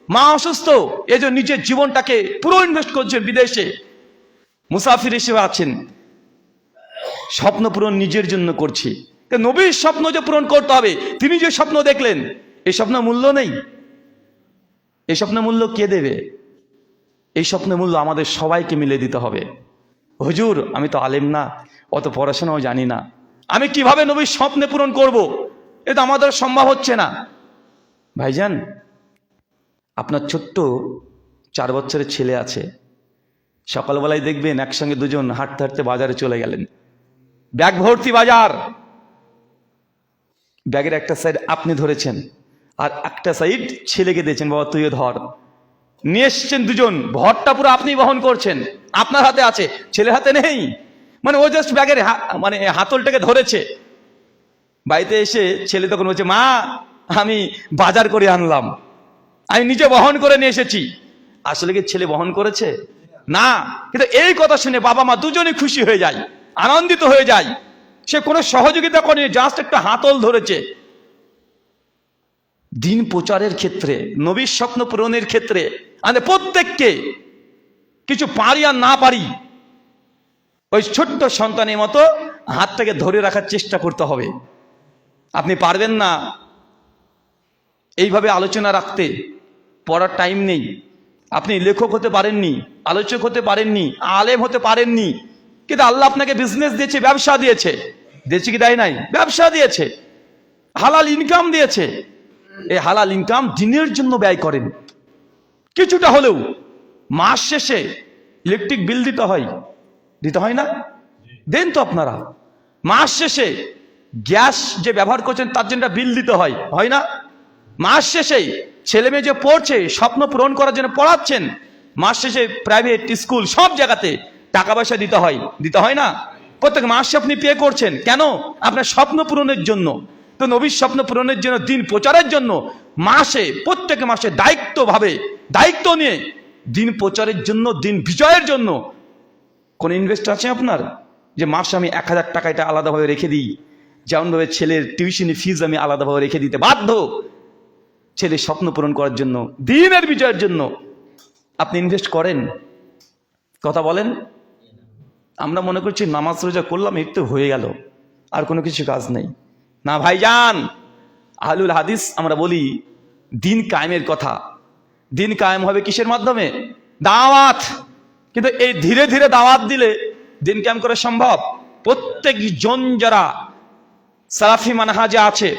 মা অসুস্থ, এই জন্য নিজের জীবনটাকে পুরো ইনভেস্ট করছেন। বিদেশে মুসাফির হিসেবে আছেন, স্বপ্ন পূরণ নিজের জন্য করছি। নবীর স্বপ্ন যে পূরণ করতে হবে, তিনি যে স্বপ্ন দেখলেন, এই স্বপ্নের মূল্য নেই। এই স্বপ্নের মূল্য কে দেবে? এই স্বপ্নের মূল্য আমাদের সবাইকে মিলে দিতে হবে। হুজুর আমি তো আলেম না, অত পড়াশোনাও জানি না, আমি কিভাবে নবীর স্বপ্নে পূরণ করব? এটা আমাদের সম্ভব হচ্ছে না। ভাইজান, আপনার ছোট্ট 4 বছরের ছেলে আছে, সকালবেলায় দেখবেন একসঙ্গে দুজন হাঁটতে হাঁটতে বাজারে চলে গেলেন, ব্যাগ ভর্তি বাজার, ব্যাগের একটা সাইড আপনি ধরেছেন আর একটা সাইড ছেলেকে দিয়েছেন, বাবা তুইও ধর। নিয়ে এসছেন দুজন, ভরটা পুরো আপনি বহন করছেন, আপনার হাতে আছে, ছেলের হাতে নেই। মানে ও জাস্ট ব্যাগের মানে হাতলটাকে ধরেছে। বাড়িতে এসে ছেলে তখন বলছে, মা আমি বাজার করে আনলাম, আমি নিজে বহন করে নিয়ে এসেছি। আসলে কি ছেলে বহন করেছে? না। কিন্তু এই কথা শুনে বাবা মা দুজনেই খুশি হয়ে যায়, আনন্দিত হয়ে যায়। সে কোনো সহযোগিতা করেনি, জাস্ট একটা হাতল ধরেছে। দিন প্রচারের ক্ষেত্রে, নবীর স্বপ্ন পূরণের ক্ষেত্রে আমাদের প্রত্যেককে কিছু পারি আর না পারি, ওই ছোট্ট সন্তানের মতো হাতটাকে ধরে রাখার চেষ্টা করতে হবে। আপনি পারবেন না এইভাবে আলোচনা রাখতে, পড়ার টাইম নেই, আপনি লেখক হতে পারেননি, আলোচক হতে পারেননি, আলেম হতে পারেননি, কিন্তু আল্লাহ আপনাকে বিজনেস দিয়েছে, ব্যবসা দিয়েছে, দিয়েছে কি দেয় নাই? ব্যবসা দিয়েছে, হালাল ইনকাম দিয়েছে। এই হালাল ইনকাম দিনের জন্য ব্যয় করেন কিছুটা হলেও। মাস শেষে ইলেকট্রিক বিল দিতে হয়, দিতে হয় না? দেন তো আপনারা। মাস শেষে গ্যাস যে ব্যবহার করছেন তার জন্য বিল দিতে হয়, হয় না? মাস শেষে ছেলে মেয়ে যে পড়ছে, স্বপ্ন পূরণ করার জন্য পড়াচ্ছেন, মাস শেষে প্রাইভেট স্কুল সব জায়গাতে টাকা পয়সা দিতে হয়, দিতে হয় না? প্রত্যেক মাসে আপনি পে করছেন, কেন? আপনার স্বপ্ন পূরণের জন্য। তো নবীর স্বপ্ন পূরণের জন্য, দিন প্রচারের জন্য মাসে, প্রত্যেক মাসে দায়িত্ব নিয়ে দিন প্রচারের জন্য, দিন বিজয়ের জন্য কোন ইনভেস্ট আছে আপনার যে মাসে আমি 1000 টাকা এটা আলাদাভাবে রেখে দিই, যেমনভাবে ছেলের টিউশনি ফিজ আমি আলাদাভাবে রেখে দিতে বাধ্য, ছেলের স্বপ্ন পূরণ করার জন্য, দিনের বিজয়ের জন্য আপনি ইনভেস্ট করেন? কথা বলেন। আমরা মনে করছি নামাজ রোজা করলাম, এই তো হয়ে গেল, আর কোনো কিছু কাজ নেই। না ভাইজান, আহলুল হাদিস আমরা বলি দিন কায়েমের কথা। দিন কায়েম হবে কিসের মাধ্যমে? দাওয়াত। কিন্তু এই ধীরে ধীরে দাওয়াত দিলে দিন কায়েম করা সম্ভব? প্রত্যেক জন যারা সালাফি মানহাজে আছে,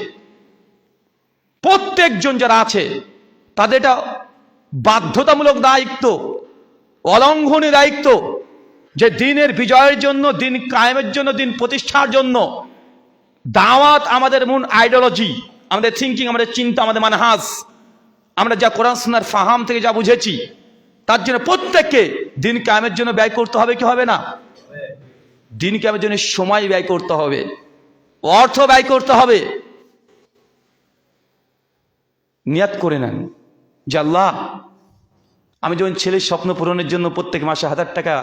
প্রত্যেকজন যারা আছে, তাদের এটা বাধ্যতামূলক দায়িত্ব, অলঙ্ঘনীয় দায়িত্ব, যে দিনের বিজয়ের জন্য, দিন কায়েমের জন্য, দিন প্রতিষ্ঠার জন্য দাওয়াত আমাদের মূল আইডিওলজি, আমাদের থিঙ্কিং, আমাদের চিন্তা, আমাদের মানহাজ, আমরা যা কোরআন সুন্নাহর ফাহাম থেকে যা বুঝেছি, তার জন্য প্রত্যেককে দিন কায়েমের জন্য ব্যয় করতে হবে কি হবে না? দিন কায়েমের জন্য সময় ব্যয় করতে হবে, অর্থ ব্যয় করতে হবে। নিয়াত করে নেন যে আল্লাহ, আমি যখন ছেলের স্বপ্ন পূরণের জন্য প্রত্যেক মাসে 1000 টাকা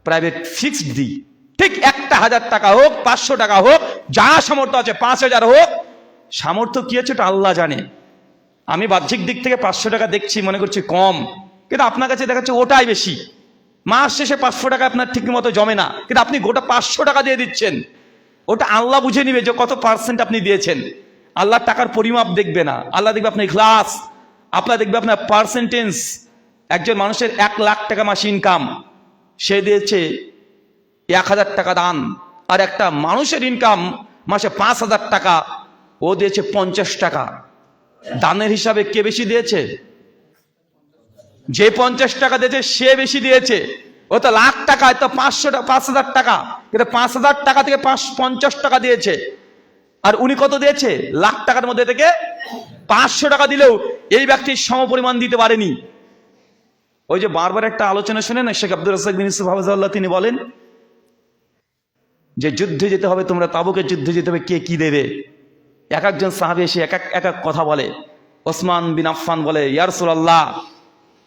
প্রাইভেট ফিক্সড দিই, ঠিক একটা 1000 টাকা হোক, 500 টাকা হোক, যা সামর্থ্য আছে, 5000 হোক, সামর্থ্য কি আছে এটা আল্লাহ জানে। আমি বাহ্যিক দিক থেকে 500 টাকা দেখছি, মনে করছি কম, কিন্তু আপনার কাছে দেখাচ্ছে ওটাই বেশি। মাস শেষে 500 টাকা আপনার ঠিক মতো জমে না, কিন্তু আপনি গোটা 500 টাকা দিয়ে দিচ্ছেন। ওটা আল্লাহ বুঝে নিবে যে কত পার্সেন্ট আপনি দিয়েছেন। আল্লাহ টাকার পরিমাপ দেখবে না, আল্লাহ দেখবে আপনার ইখলাস, আল্লাহ দেখবে আপনার পার্সেন্টেজ। একজন মানুষের 1 লাখ টাকা মাসে ইনকাম, সে দিয়েছে 1000 টাকা দান, আর একটা মানুষের ইনকাম মাসে 5000 টাকা, ও দিয়েছে 50 টাকা। দানের হিসাবে কে বেশি দিয়েছে? যে 50 টাকা দিয়েছে সে বেশি দিয়েছে। ও তো লাখ টাকা, তো 5000 টাকা, কিন্তু 5000 টাকা থেকে 50 টাকা দিয়েছে। আর উনি কত দিয়েছে? লাখ টাকার মধ্যে থেকে 500 টাকা দিলেও এই ব্যক্তির সমপরিমাণ দিতে পারেনি। ওই যে বারবার একটা আলোচনা শুনে না, শেখ আব্দুর রাজ্জাক বিন ইউসুফ হাফিজাহুল্লাহ, তিনি বলেন যে যুদ্ধে যেতে হবে, তোমরা তাবুকের যুদ্ধে যেতে হবে, কে কি দেবে? এক একজন সাহাবী এসে এক এক কথা বলে। ওসমান বিন আফফান বলে, ইয়া রাসূলুল্লাহ,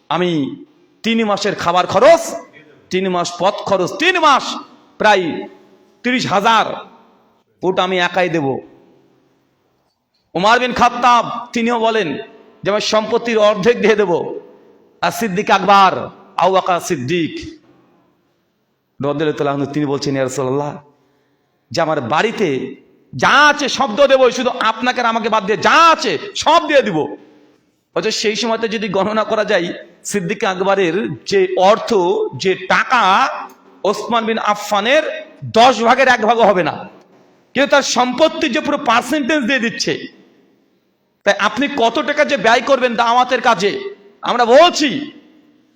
আমি 3 মাসের খাবার খরচ, 3 মাস পথ খরচ, 3 মাস প্রায় 30,000, ওটা আমি একাই দেব। উমর বিন খাত্তাব তিনিও বলেন যে আমি সম্পত্তির অর্ধেক দিয়ে দেব। আর সিদ্দিক আকবর, আবু বকর সিদ্দিক রাদিয়াল্লাহু তাআলা, তিনি বলছেন, ইয়া রাসূলুল্লাহ, যে আমার বাড়িতে যা আছে সব দেবো, শুধু আপনাকে আর আমাকে বাদ দিয়ে যা আছে সব দিয়ে দিব। অথচ সেই সময়তে যদি গণনা করা যায়, সিদ্দিক আকবরের যে অর্থ, যে টাকা, ওসমান বিন আফফানের 10 ভাগের 1 ভাগও হবে না, কিন্তু তার সম্পত্তির যে পুরো পার্সেন্টেজ দিয়ে দিচ্ছে। তাই আপনি কত টাকা যে ব্যয় করবেন দাওয়াতের কাজে, আমরা বলছি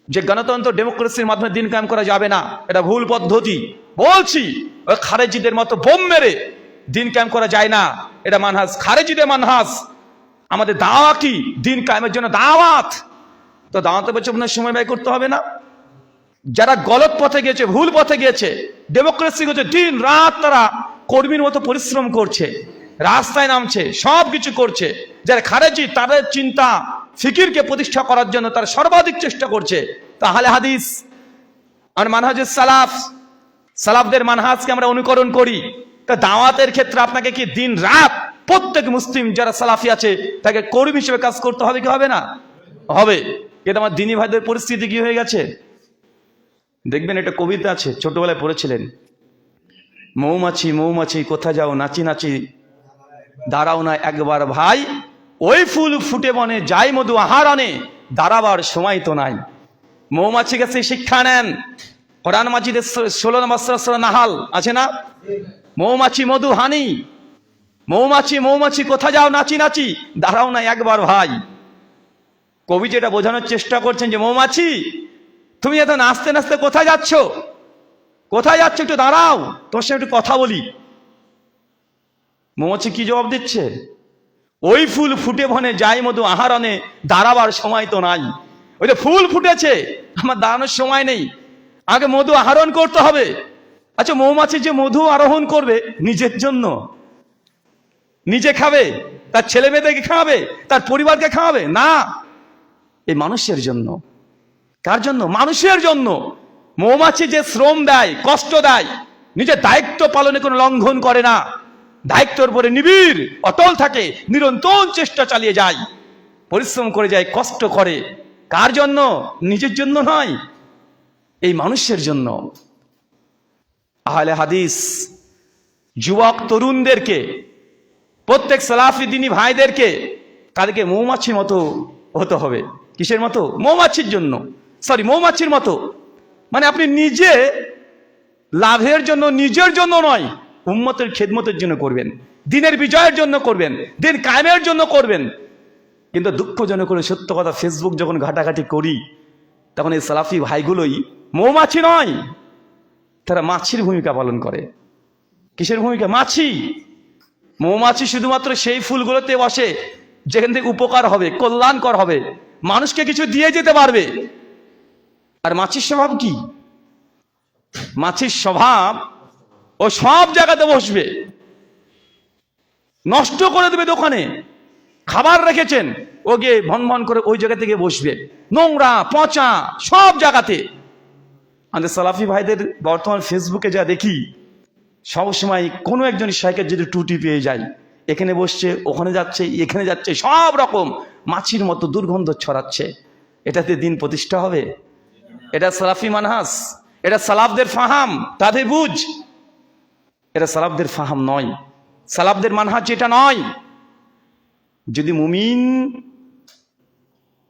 যে গণতন্ত্র ডেমোক্রেসির মাধ্যমে দিন কায়েম করা যাবে না, এটা ভুল পদ্ধতি। বলছি ওই খারেজিদের মতো বোম মেরে দিন কায়েম করা যায় না, এটা মানহাজ খারেজিদের মানহাজ। আমাদের দাওয়া কি? দিন কায়েমের জন্য দাওয়াত। তো দাওয়াতের পেছনে সময় ব্যয় করতে হবে না? যারা গলত পথে গিয়েছে, ভুল পথে গিয়েছে, ডেমোক্রেসি হচ্ছে, দিন রাত তারা কর্মীর মতো পরিশ্রম করছে, রাস্তায় নামছে, সব কিছু করছে। যারা খারেজি, তাদের চিন্তা ফিকিরকে প্রতিষ্ঠা করার জন্য তারা সর্বাধিক চেষ্টা করছে। তাহলে হাদিস আর মানহাজুস সালাফ, সালাফদের মানহাজকে আমরা অনুকরণ করি। তা দাওয়াতের ক্ষেত্রে আপনাকে কি দিন রাত প্রত্যেক মুসলিম যারা সালাফি আছে তাকে কর্মী হিসেবে কাজ করতে হবে কি হবে না? হবে। কিন্তু আমার দিনী ভাইদের পরিস্থিতি কি হয়ে গেছে দেখবেন, একটা কবিতা আছে, ছোটবেলায় পড়েছিলেন, মৌমাছি মৌমাছি কোথা যাও, নাচি নাচি দাঁড়াও না একবার ভাই, ওই ফুল ফুটে বনে যাই মধু আহার আনে, দাঁড়াবার সময় তো নাই। মৌমাছি কাছে শিক্ষা নেন। কোরআন মাজিদের 16 নম্বর সূরা নাহাল আছে না, মৌমাছি মধু হানি, মৌমাছি মৌমাছি কোথা যাও নাচি নাচি দাঁড়াও না একবার ভাই। কবি যেটা বোঝানোর চেষ্টা করছেন যে মৌমাছি, তুমি এত নাচতে নাচতে কোথায় যাচ্ছ, কোথায় যাচ্ছ, একটু দাঁড়াও, তোমার সঙ্গে একটু কথা বলি। মৌমাছি কি জবাব দিচ্ছে? ওই ফুল ফুটে বনে যাই মধু আহারণে, দাঁড়াবার সময় তো নাই। ওই যে ফুল ফুটেছে, আমার দাঁড়ানোর সময় নেই, আগে মধু আহরণ করতে হবে। আচ্ছা, মৌমাছি যে মধু আরোহণ করবে নিজের জন্য, নিজে খাবে, তার ছেলে মেয়েদেরকে খাওয়াবে, তার পরিবারকে খাওয়াবে না, এই মানুষের জন্য। কার জন্য? মানুষের জন্য। মৌমাছি যে শ্রম দেয়, কষ্ট দেয়, নিজের দায়িত্ব পালনে কোনো লঙ্ঘন করে না, দায়িত্বের উপরে নিবিড় অটল থাকে, নিরন্তর চেষ্টা চালিয়ে যায়, পরিশ্রম করে যায়, কষ্ট করে। কার জন্য? নিজের জন্য নয়, এই মানুষের জন্য। আহলে হাদিস যুবক তরুণদেরকে, প্রত্যেক সালাফি দিনী ভাইদেরকে, তাদেরকে মৌমাছির মতো হতে হবে। কিসের মতো? মৌমাছির জন্য, মৌমাছির মতো। মানে আপনি নিজে লাভের জন্য, নিজের জন্য নয়, উম্মতের খেদমতের জন্য করবেন, দিনের বিজয়ের জন্য করবেন, দিন কায়েমের জন্য করবেন। কিন্তু দুঃখজনক করে সত্য কথা, ফেসবুক যখন ঘাটাঘাটি করি, তখন এই সালাফি ভাইগুলোই মৌমাছি নয়, তারা মাছির ভূমিকা পালন করে। কিসের ভূমিকা? মাছি। মৌমাছি শুধুমাত্র সেই ফুলগুলোতে বসে যেখান থেকে উপকার হবে, কল্যাণকর হবে, মানুষকে কিছু দিয়ে যেতে পারবে। আর মাছির স্বভাব কি? মাছির স্বভাব, ও সব জায়গাতে বসবে, নষ্ট করে দেবে। দোকানে খাবার রেখেছেন, ও গিয়ে ভন ভন করে ওই জায়গা থেকে বসবে, নোংরা পচা সব জায়গাতে। আমাদের সালাফি ভাইদের বর্তমান ফেসবুকে যা দেখি, সবসময় কোনো একজন শাইখের যদি টুটি পেয়ে যায়, এখানে বসছে, ওখানে যাচ্ছে, এখানে যাচ্ছে, সব রকম মাছির মতো দুর্গন্ধ ছড়াচ্ছে। এটাতে দিন প্রতিষ্ঠা হবে? এটা সালাফি মানহাজ, এটা সালাফদের ফাহাম, তাদের বুঝ। এটা সালাফদের ফাহাম নয়, সালাফদের মানহাজ এটা নয়। যদি মুমিন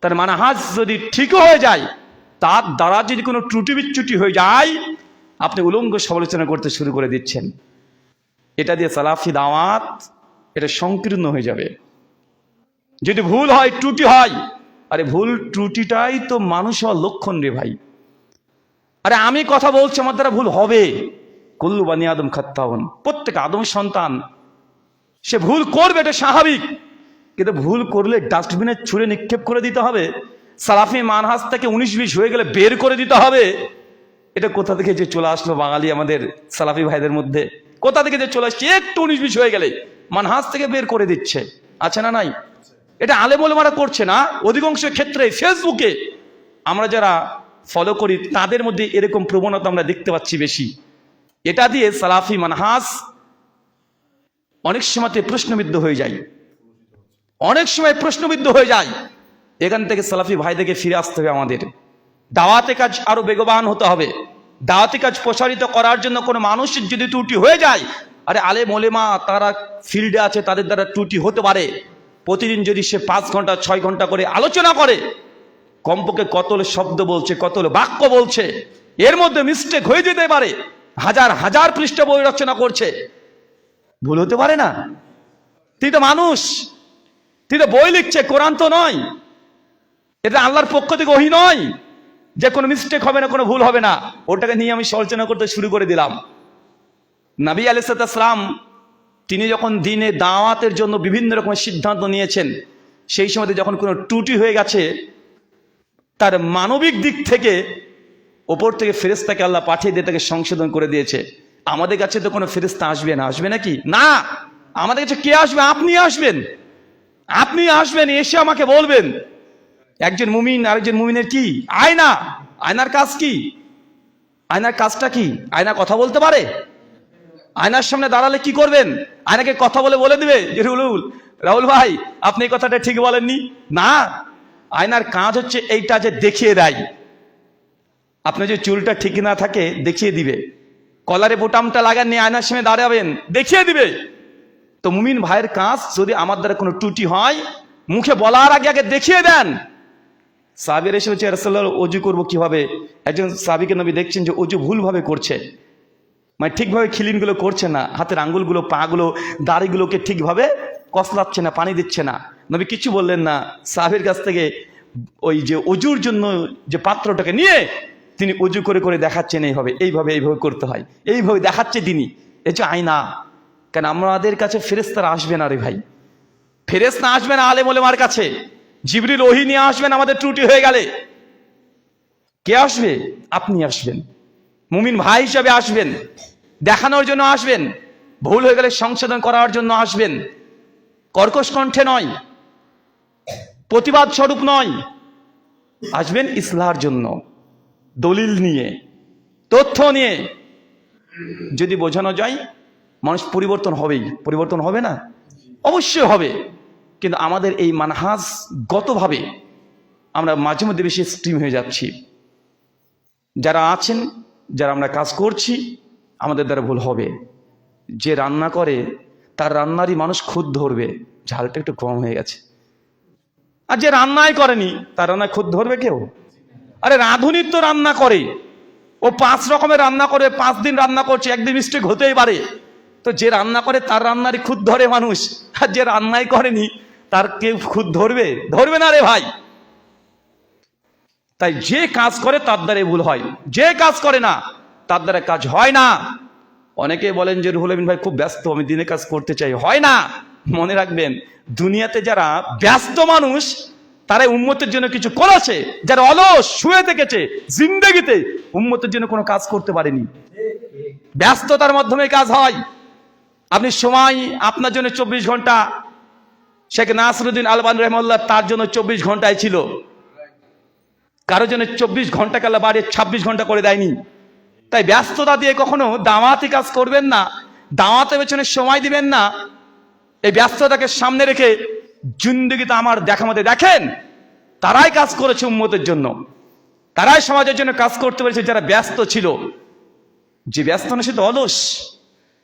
তার মানহাজ যদি ঠিক হয়ে যায়, তার দ্বারা যদি কোনো ত্রুটি বিচ্যুতি হয়ে যায়, আপনি উলঙ্গ সমালোচনা করতে শুরু করে দিচ্ছেন। এটা দিয়ে সালাফি দাওয়াত এটা সংকীর্ণ হয়ে যাবে। যদি ভুল হয়, ত্রুটি হয়, আরে ভুল ত্রুটিটাই তো মানুষ হওয়ার লক্ষণ রে ভাই। আরে আমি কথা বলছি, আমার দ্বারা ভুল হবে। কুল্লু বানি আদম খাত্তাউন, প্রত্যেক আদম সন্তান সে ভুল করবে, এটা স্বাভাবিক। কিন্তু ভুল করলে ডাস্টবিনে ছুঁড়ে নিক্ষেপ করে দিতে হবে, সালাফি মানহাজ থেকে 19-20 হয়ে গেলে বের করে দিতে হবে। এটা কোথা থেকে যে চলে আসলো বাঙালি আমাদের সালাফি ভাইদের মধ্যে? কোথা থেকে যে চলে আসছে? একটু 19-20 হয়ে গেলে মানহাজ থেকে বের করে দিচ্ছে, আছে না নাই? এটা আলেম ওলামারা করছে না, অধিকাংশ ক্ষেত্রে ফেসবুকে আমরা যারা ফলো করি তাদের মধ্যে এরকম প্রবণতা আমরা দেখতে পাচ্ছি বেশি। এটা দিয়ে সালাফি মানহাজ অনেক সময়তে প্রশ্নবিদ্ধ হয়ে যায়, অনেক সময় প্রশ্নবিদ্ধ হয়ে যায়। এখান থেকে সালাফি ভাইদেরকে ফিরে আসতে হবে। আমাদের দাওয়াতে কাজ আরো বেগবান হতে হবে। দাওয়াতি কাজ প্রসারিত করার জন্য কোনো মানুষের যদি ত্রুটি হয়ে যায়, আরে আলেম ওলেমা তারা ফিল্ডে আছে, তাদের দ্বারা ত্রুটি হতে পারে। প্রতিদিন যদি সে 5 ঘন্টা 6 ঘন্টা করে আলোচনা করে, কমপক্ষে কত শব্দ বলছে, কত বাক্য বলছে, এর মধ্যে মিস্টেক হয়ে যেতে পারে। হাজার হাজার পৃষ্ঠা বই রচনা করছে, ভুল হতে পারে না? তুই তো মানুষ, তুই তো বই লিখছে, কোরআন তো নয়, এটা আল্লাহর পক্ষ থেকে ওহী নয় যে কোনো মিস্টেক হবে না, কোনো ভুল হবে না। ওটাকে নিয়ে আমি আলোচনা করতে শুরু করে দিলাম। নবী আলাইহিস সালাম তিনি যখন দিনে দাওয়াতের জন্য বিভিন্ন রকমের সিদ্ধান্ত নিয়েছেন, সেই সময় যখন কোনো ত্রুটি হয়ে গেছে, তার মানবিক দিক থেকে ওপর থেকে ফেরেশতাকে আল্লাহ পাঠিয়ে দিয়ে তাকে সংশোধন করে দিয়েছে। আমাদের কাছে তো কোনো ফেরেশতা আসবে না, আসবে নাকি? না, আমাদের কাছে কে আসবে? আপনি আসবেন, আপনি আসবেন, এসে আমাকে বলবেন। একজন মুমিন আরেকজন মুমিনের কি আয়না, আয়নার কাজ কি? আয়নার কাজটা কি? আয়না কথা বলতে পারে? আয়নার সামনে দাঁড়ালে কি করবেন? আয়নাকে কথা বলে দিবে যে রাহুল ভাই আপনি এই কথাটা ঠিক বলেননি। না, আয়নার কাজ হচ্ছে এইটা যে দেখিয়ে দেয়। আপনার যে চুলটা ঠিক না থাকে দেখিয়ে দিবে, কলারে বোতামটা লাগাননি আয়নার সামনে দাঁড়াবেন, দেখিয়ে দিবে। তো মুমিন ভাইয়ের কাজ, যদি আমার দ্বারা কোনো ত্রুটি হয় মুখে বলার আগে আগে দেখিয়ে দেন। সাহাবীরা এসে বলছে রাসূলুল্লাহ ওযু করবো কিভাবে? একজন সাহাবীকে নবী দেখছেন যে ওযু ভুলভাবে করছে, মানে ঠিকভাবে খিলিনগুলো করছে না, হাতের আঙ্গুলগুলো পাগুলো দাড়িগুলোকে ঠিকভাবে কসলাচ্ছে না, পানি দিচ্ছে না। নবী কিছু বললেন না। সাহাবীর কাছ থেকে ওই যে ওযুর জন্য যে পাত্রটাকে নিয়ে তিনি ওযু করে করে দেখাচ্ছেন, এইভাবে এইভাবে এইভাবে করতে হয়, এইভাবে দেখাচ্ছে তিনি। এই যে আয়না, কেন আমাদের কাছে ফেরেশতারা আসবে না রে ভাই, ফেরেশতা আসবে না আলেম ওলেমার কাছে। জিবরিল ওহী নিয়ে আসবেন আমাদের ত্রুটি হয়ে গেলে। কে আসবে? আপনি আসবেন, মুমিন ভাই হিসাবে আসবেন, দেখানোর জন্য আসবেন, ভুল হয়ে গেলে সংশোধন করার জন্য আসবেন। কর্কশ কণ্ঠে নয়, প্রতিবাদ স্বরূপ নয়, আসবেন ইসলাহের জন্য, দলিল নিয়ে, তথ্য নিয়ে। যদি বোঝানো যায় মানুষ পরিবর্তন হবেই, পরিবর্তন হবে না? অবশ্যই হবে। কিন্তু আমাদের এই মানহাজগতভাবে আমরা মাঝে মধ্যে বেশি এক্সট্রিম হয়ে যাচ্ছি। যারা আছেন, যারা আমরা কাজ করছি, আমাদের দ্বারা ভুল হবে। যে রান্না করে তার রান্নারই মানুষ খুদ ধরবে, ঝালটা একটু কম হয়ে গেছে। আর যে রান্নাই করেনি তার রান্নায় খুদ ধরবে কেউ? আরে রাঁধুনি তো রান্না করে, ও 5 রকমের রান্না করে, 5 দিন রান্না করছে, একদিন মিস্টেক হতেই পারে। তো যে রান্না করে তার রান্নারই খুদ ধরে মানুষ, আর যে রান্নাই করেনি তার কেউ খুদ ধরবে? ধরবে না রে ভাই। তাই যে কাজ করে তার দ্বারাই ভুল হয়, যে কাজ করে না তার দ্বারা কাজ হয় না। অনেকে বলেন যে রুহুল আমিন ভাই খুব ব্যস্ত, আমি দিনে কাজ করতে চাই, হয় না। মনে রাখবেন, দুনিয়াতে যারা ব্যস্ত মানুষ তারাই উম্মতের জন্য কিছু করেছে। যারা অলস শুয়ে থেকেছে জিন্দেগিতে, উম্মতের জন্য কোনো কাজ করতে পারেনি। ব্যস্ততার মাধ্যমে কাজ হয়। আপনি সময় আপনার জন্য 24 ঘন্টা, শেখ নাসিরউদ্দিন আলবানী রাহিমাহুল্লাহ তার জন্য 24 ঘন্টায় ছিল, কারোর জন্য 24 ঘন্টাকে আল্লাহ বাড়িয়ে 26 ঘন্টা করে দেয়নি। তাই ব্যস্ততা দিয়ে কখনো দাওয়াতি কাজ করবেন না, দাওয়াতের পেছনে সময় দিবেন না। এই ব্যস্ততাকে সামনে রেখে জিন্দেগিতে আমার দেখা মতে দেখেন, তারাই কাজ করেছে উম্মতের জন্য, তারাই সমাজের জন্য কাজ করতে পেরেছে যারা ব্যস্ত ছিল। যে ব্যস্ত না সে তো অলস।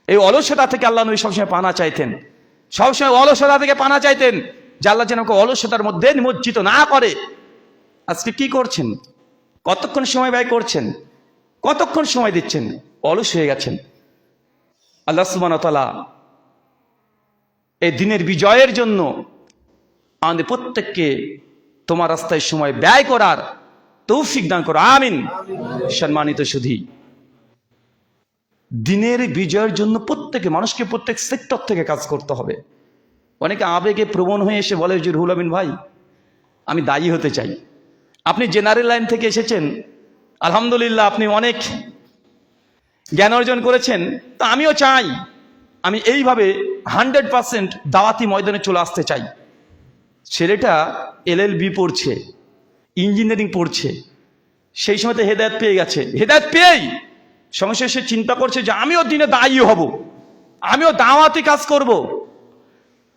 এই অলসতা থেকে আল্লাহ নবী সবসময় পানা চাইতেন, সবসময় অলসতা থেকে পানা চাইতেন, যে আল্লাহ যেন আমাকে অলসতার মধ্যে নিমজ্জিত না করে। আজকে কি করছেন? কতক্ষণ সময় ব্যয় করছেন? কতক্ষণ সময় দিচ্ছেন? অলস হয়ে গেছেন। আল্লাহ সুবহানাহু ওয়া তাআলা এই দিনের বিজয়ের জন্য আমাদের প্রত্যেককে তোমার রাস্তায় সময় ব্যয় করার তৌফিক দান করো, আমিন। সম্মানিত সুধী, দিনের বিজয়ের জন্য প্রত্যেকে মানুষকে প্রত্যেক সেক্টর থেকে কাজ করতে হবে। অনেকে আবেগে প্রবণ হয়ে এসে বলে যে রুহুল আমিন ভাই, আমি দায়ী হতে চাই। আপনি জেনারেল লাইন থেকে এসেছেন, আলহামদুলিল্লাহ, আপনি অনেক জ্ঞান অর্জন করেছেন। তা আমিও চাই আমি এইভাবে 100% দাওয়াতি ময়দানে চলে আসতে চাই। ছেলেটা LLB পড়ছে, ইঞ্জিনিয়ারিং পড়ছে, সেই সময় তো হেদায়েত পেয়ে গেছে। হেদায়েত পেয়েই সমস্যা সে চিন্তা করছে যে আমিও দিনে দায়ী হব, আমিও দাওয়াতি কাজ করব,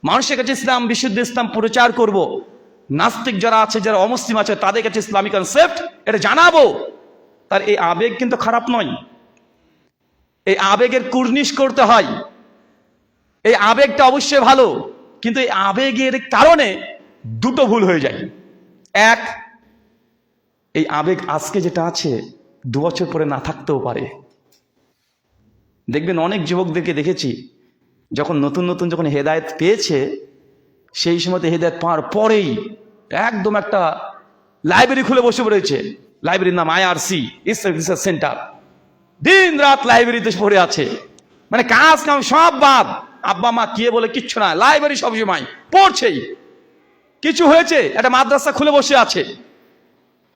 মানুষের কাছে ইসলাম, বিশুদ্ধ ইসলাম প্রচার করব, নাস্তিক যারা আছে, যারা অমুসলিম আছে, তাদের কাছে ইসলামী কনসেপ্ট এটা জানাবো। তার এই আবেগ কিন্তু খারাপ নয়, এই আবেগের কুর্নিশ করতে হয়। এই আবেগটা অবশ্যই ভালো, কিন্তু এই আবেগের কারণে দুটো ভুল হয়ে যায়। এক, এই আবেগ আজকে যেটা আছে 2 বছর পরে না থাকতেও পারে। দেখবেন অনেক যুবকদেরকে দেখেছি, যখন নতুন নতুন যখন হেদায়েত পেয়েছে, সেই সময়তে হেদায়েত পাওয়ার পরেই একদম একটা লাইব্রেরি খুলে বসে পড়েছে। লাইব্রেরির নাম IRC, ইসলামিক রিসার্চ সেন্টার। দিন রাত লাইব্রেরিতে পড়ে আছে, মানে কাজ কাম সব বাদ, আব্বা মা কে বলে কিচ্ছু না, লাইব্রেরি সবসময় পড়ছেই। কিছু হয়েছে, একটা মাদ্রাসা খুলে বসে আছে,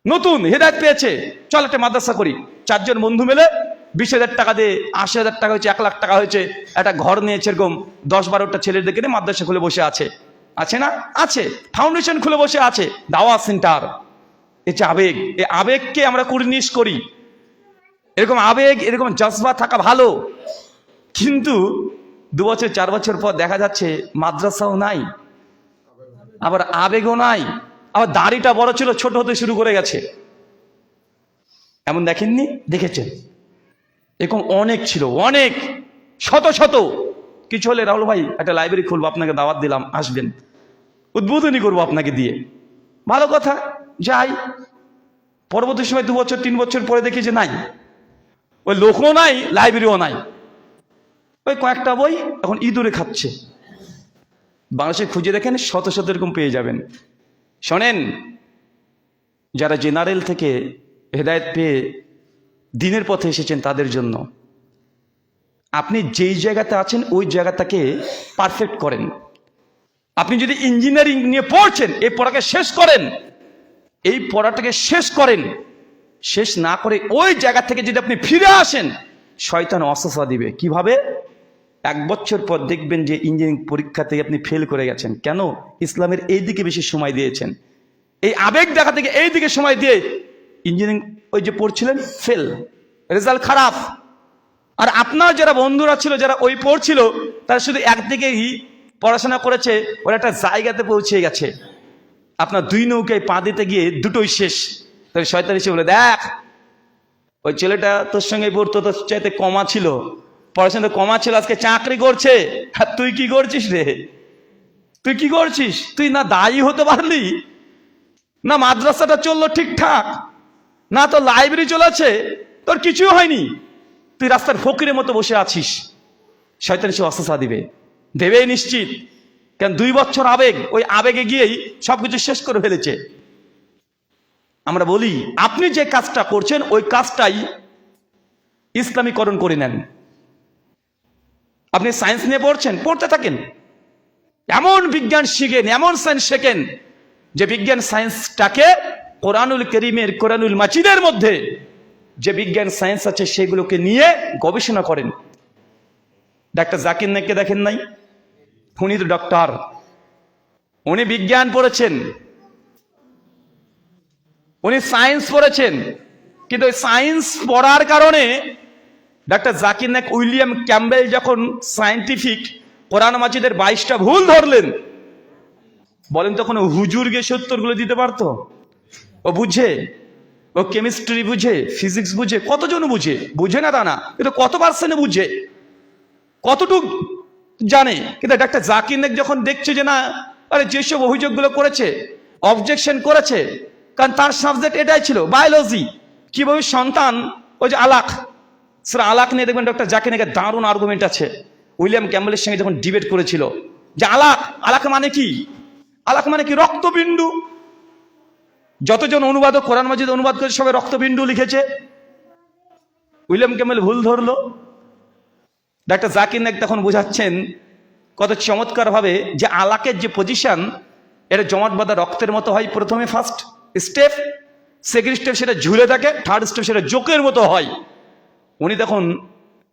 নতুন হেদায়েত পেয়েছে, চল একটা মাদ্রাসা করি। 4 জন বন্ধু মিলে 20,000 টাকা দিয়ে 80,000 টাকা হয়েছে, 1 লাখ টাকা হয়েছে, একটা ঘর নিয়েছে। এরকম 10-12টা ছেলের দেখে নিয়ে মাদ্রাসা খুলে বসে আছে, আছে না? আছে। ফাউন্ডেশন খুলে বসে আছে, দাওয়াত সেন্টার। এটা আবেগ। এই আবেগকে আমরা কুর্নিশ করি। এরকম আবেগ, এরকম জজবা থাকা ভালো, কিন্তু 2 বছর 4 বছর পর দেখা যাচ্ছে মাদ্রাসাও নাই, আবার আবেগও নাই, আবার দাড়িটা বড় ছিল, ছোট হতে শুরু করে গেছে। এমন দেখেননি? দেখেছেন? এরকম অনেক ছিল, অনেক, শত শত। কিছু হলে রাহুল ভাই একটা লাইব্রেরি খুলবো, আপনাকে দাওয়াত দিলাম, আসবেন, উদ্বোধনী করবো আপনাকে দিয়ে। ভালো কথা, যাই। পরবর্তী সময় 2 বছর 3 বছর পরে দেখি যে নাই, ওই লোকও নাই, লাইব্রেরিও নাই, ওই কয়েকটা বই এখন ইঁদুরে খাচ্ছে। বাংলাদেশে খুঁজে দেখেন, শত শত এরকম পেয়ে যাবেন। শোনেন, যারা জেনারেল থেকে হেদায়েত পেয়ে দিনের পথে এসেছেন, তাদের জন্য আপনি যেই জায়গাতে আছেন ওই জায়গাটাকে পারফেক্ট করেন। আপনি যদি ইঞ্জিনিয়ারিং নিয়ে পড়ছেন, এই পড়াকে শেষ করেন, এই পড়াটাকে শেষ করেন। শেষ না করে ওই জায়গা থেকে যদি আপনি ফিরে আসেন, শয়তান ওয়াসওয়াসা দিবে। কিভাবে? 1 বছর পর দেখবেন যে ইঞ্জিনিয়ারিং পরীক্ষাতে আপনি ফেল করে গেছেন। কেন? ইসলামের এই দিকে বেশি সময় দিয়েছেন, এই আবেগ দেখা থেকে এই দিকে সময় দিয়ে ইঞ্জিনিয়ারিং ওই যে পড়ছিলেন, ফেল, রেজাল্ট খারাপ। আর আপনার যারা বন্ধুরা ছিল, যারা ওই পড়ছিল, তারা শুধু একদিকেই পড়াশোনা করেছে, ওরা একটা জায়গাতে পৌঁছে গেছে। আপনার 2 নৌকায় পা দিতে গিয়ে দুটোই শেষ। তাহলে শয়তান এসে বলে, দেখ ওই ছেলেটা তোর সঙ্গে পড়তো, তোর চাইতে কমা ছিল, পড়াশোনা কমা ছিল, আজকে চাকরি করছে, আর তুই কি করছিস রে? তুই কি করছিস? তুই না দায়ী হতে পারলি, না মাদ্রাসাটা চললো ঠিকঠাক, না তো লাইব্রেরি চলেছে, তোর কিছুই হয়নি, তুই রাস্তার ফকিরের মতো বসে আছিস। শয়তান এসে ওয়াসওয়াসা দিবে, দেবেই নিশ্চিত। কেন? 2 বছর আবেগ, ওই আবেগে গিয়েই সবকিছু শেষ করে ফেলেছে। আমরা বলি, আপনি যে কাজটা করছেন ওই কাজটাই ইসলামীকরণ করে নেন। আপনি সায়েন্স নিয়ে পড়ছেন, পড়তে থাকেন, এমন বিজ্ঞান শিখেন, এমন সায়েন্স শেখেন যে বিজ্ঞান সায়েন্সটাকে কোরআনুল কারীমের, কোরআনুল মাজিদের মধ্যে যে বিজ্ঞান সায়েন্স আছে সেগুলোকে নিয়ে গবেষণা করেন। ডাক্তার জাকির নাইককে দেখেন নাই? উনি তো ডক্টর, উনি বিজ্ঞান পড়েছেন, উনি সায়েন্স পড়েছেন, কিন্তু ওই সায়েন্স পড়ার কারণে doctor Zakir Naik, William Campbell যখন সায়েন্টিফিক কোরআন মাজিদের 22টা ভুল ধরলেন, বলেন তখন হুজুর গিয়ে 70 গুলো দিতে পারতো? ও বুঝে, ও কেমিস্ট্রি বুঝে, ফিজিক্স বুঝে, কতজন বুঝে? বুঝে না তা না, কিন্তু কত পার্সেন্ট বুঝে, কতটুক জানে? কিন্তু ডাক্তার জাকির নাইক যখন দেখছে যে না, আরে যেসব অভিযোগগুলো করেছে, অবজেকশন করেছে, কারণ তার সাবজেক্ট এটাই ছিল বায়োলজি, কিভাবে সন্তান ওই যে আলাক, সূরা আলাক নিয়ে দেখবেন ডক্টর জাকির নায়েকের দারুণ আর্গুমেন্ট আছে। উইলিয়াম ক্যাম্বেলের সঙ্গে যখন ডিবেট করেছিল যে আলাক মানে কি, আলাক মানে কি রক্তবিন্দু। যতজন অনুবাদক কোরআন মাজিদ অনুবাদ করে সবাই রক্তবিন্দু লিখেছে, উইলিয়াম ক্যাম্বেল ভুল ধরলো। ডক্টর জাকির নায়েক তখন বোঝাচ্ছেন কত চমৎকার ভাবে যে আলাকের যে পজিশন, এটা জমাট বাঁধা রক্তের মতো হয়। প্রথমে ফার্স্ট স্টেপ, সেকেন্ড স্টেপ সেটা ঝুলে থাকে, থার্ড স্টেপ সেটা জোকের মতো হয়। উনি তখন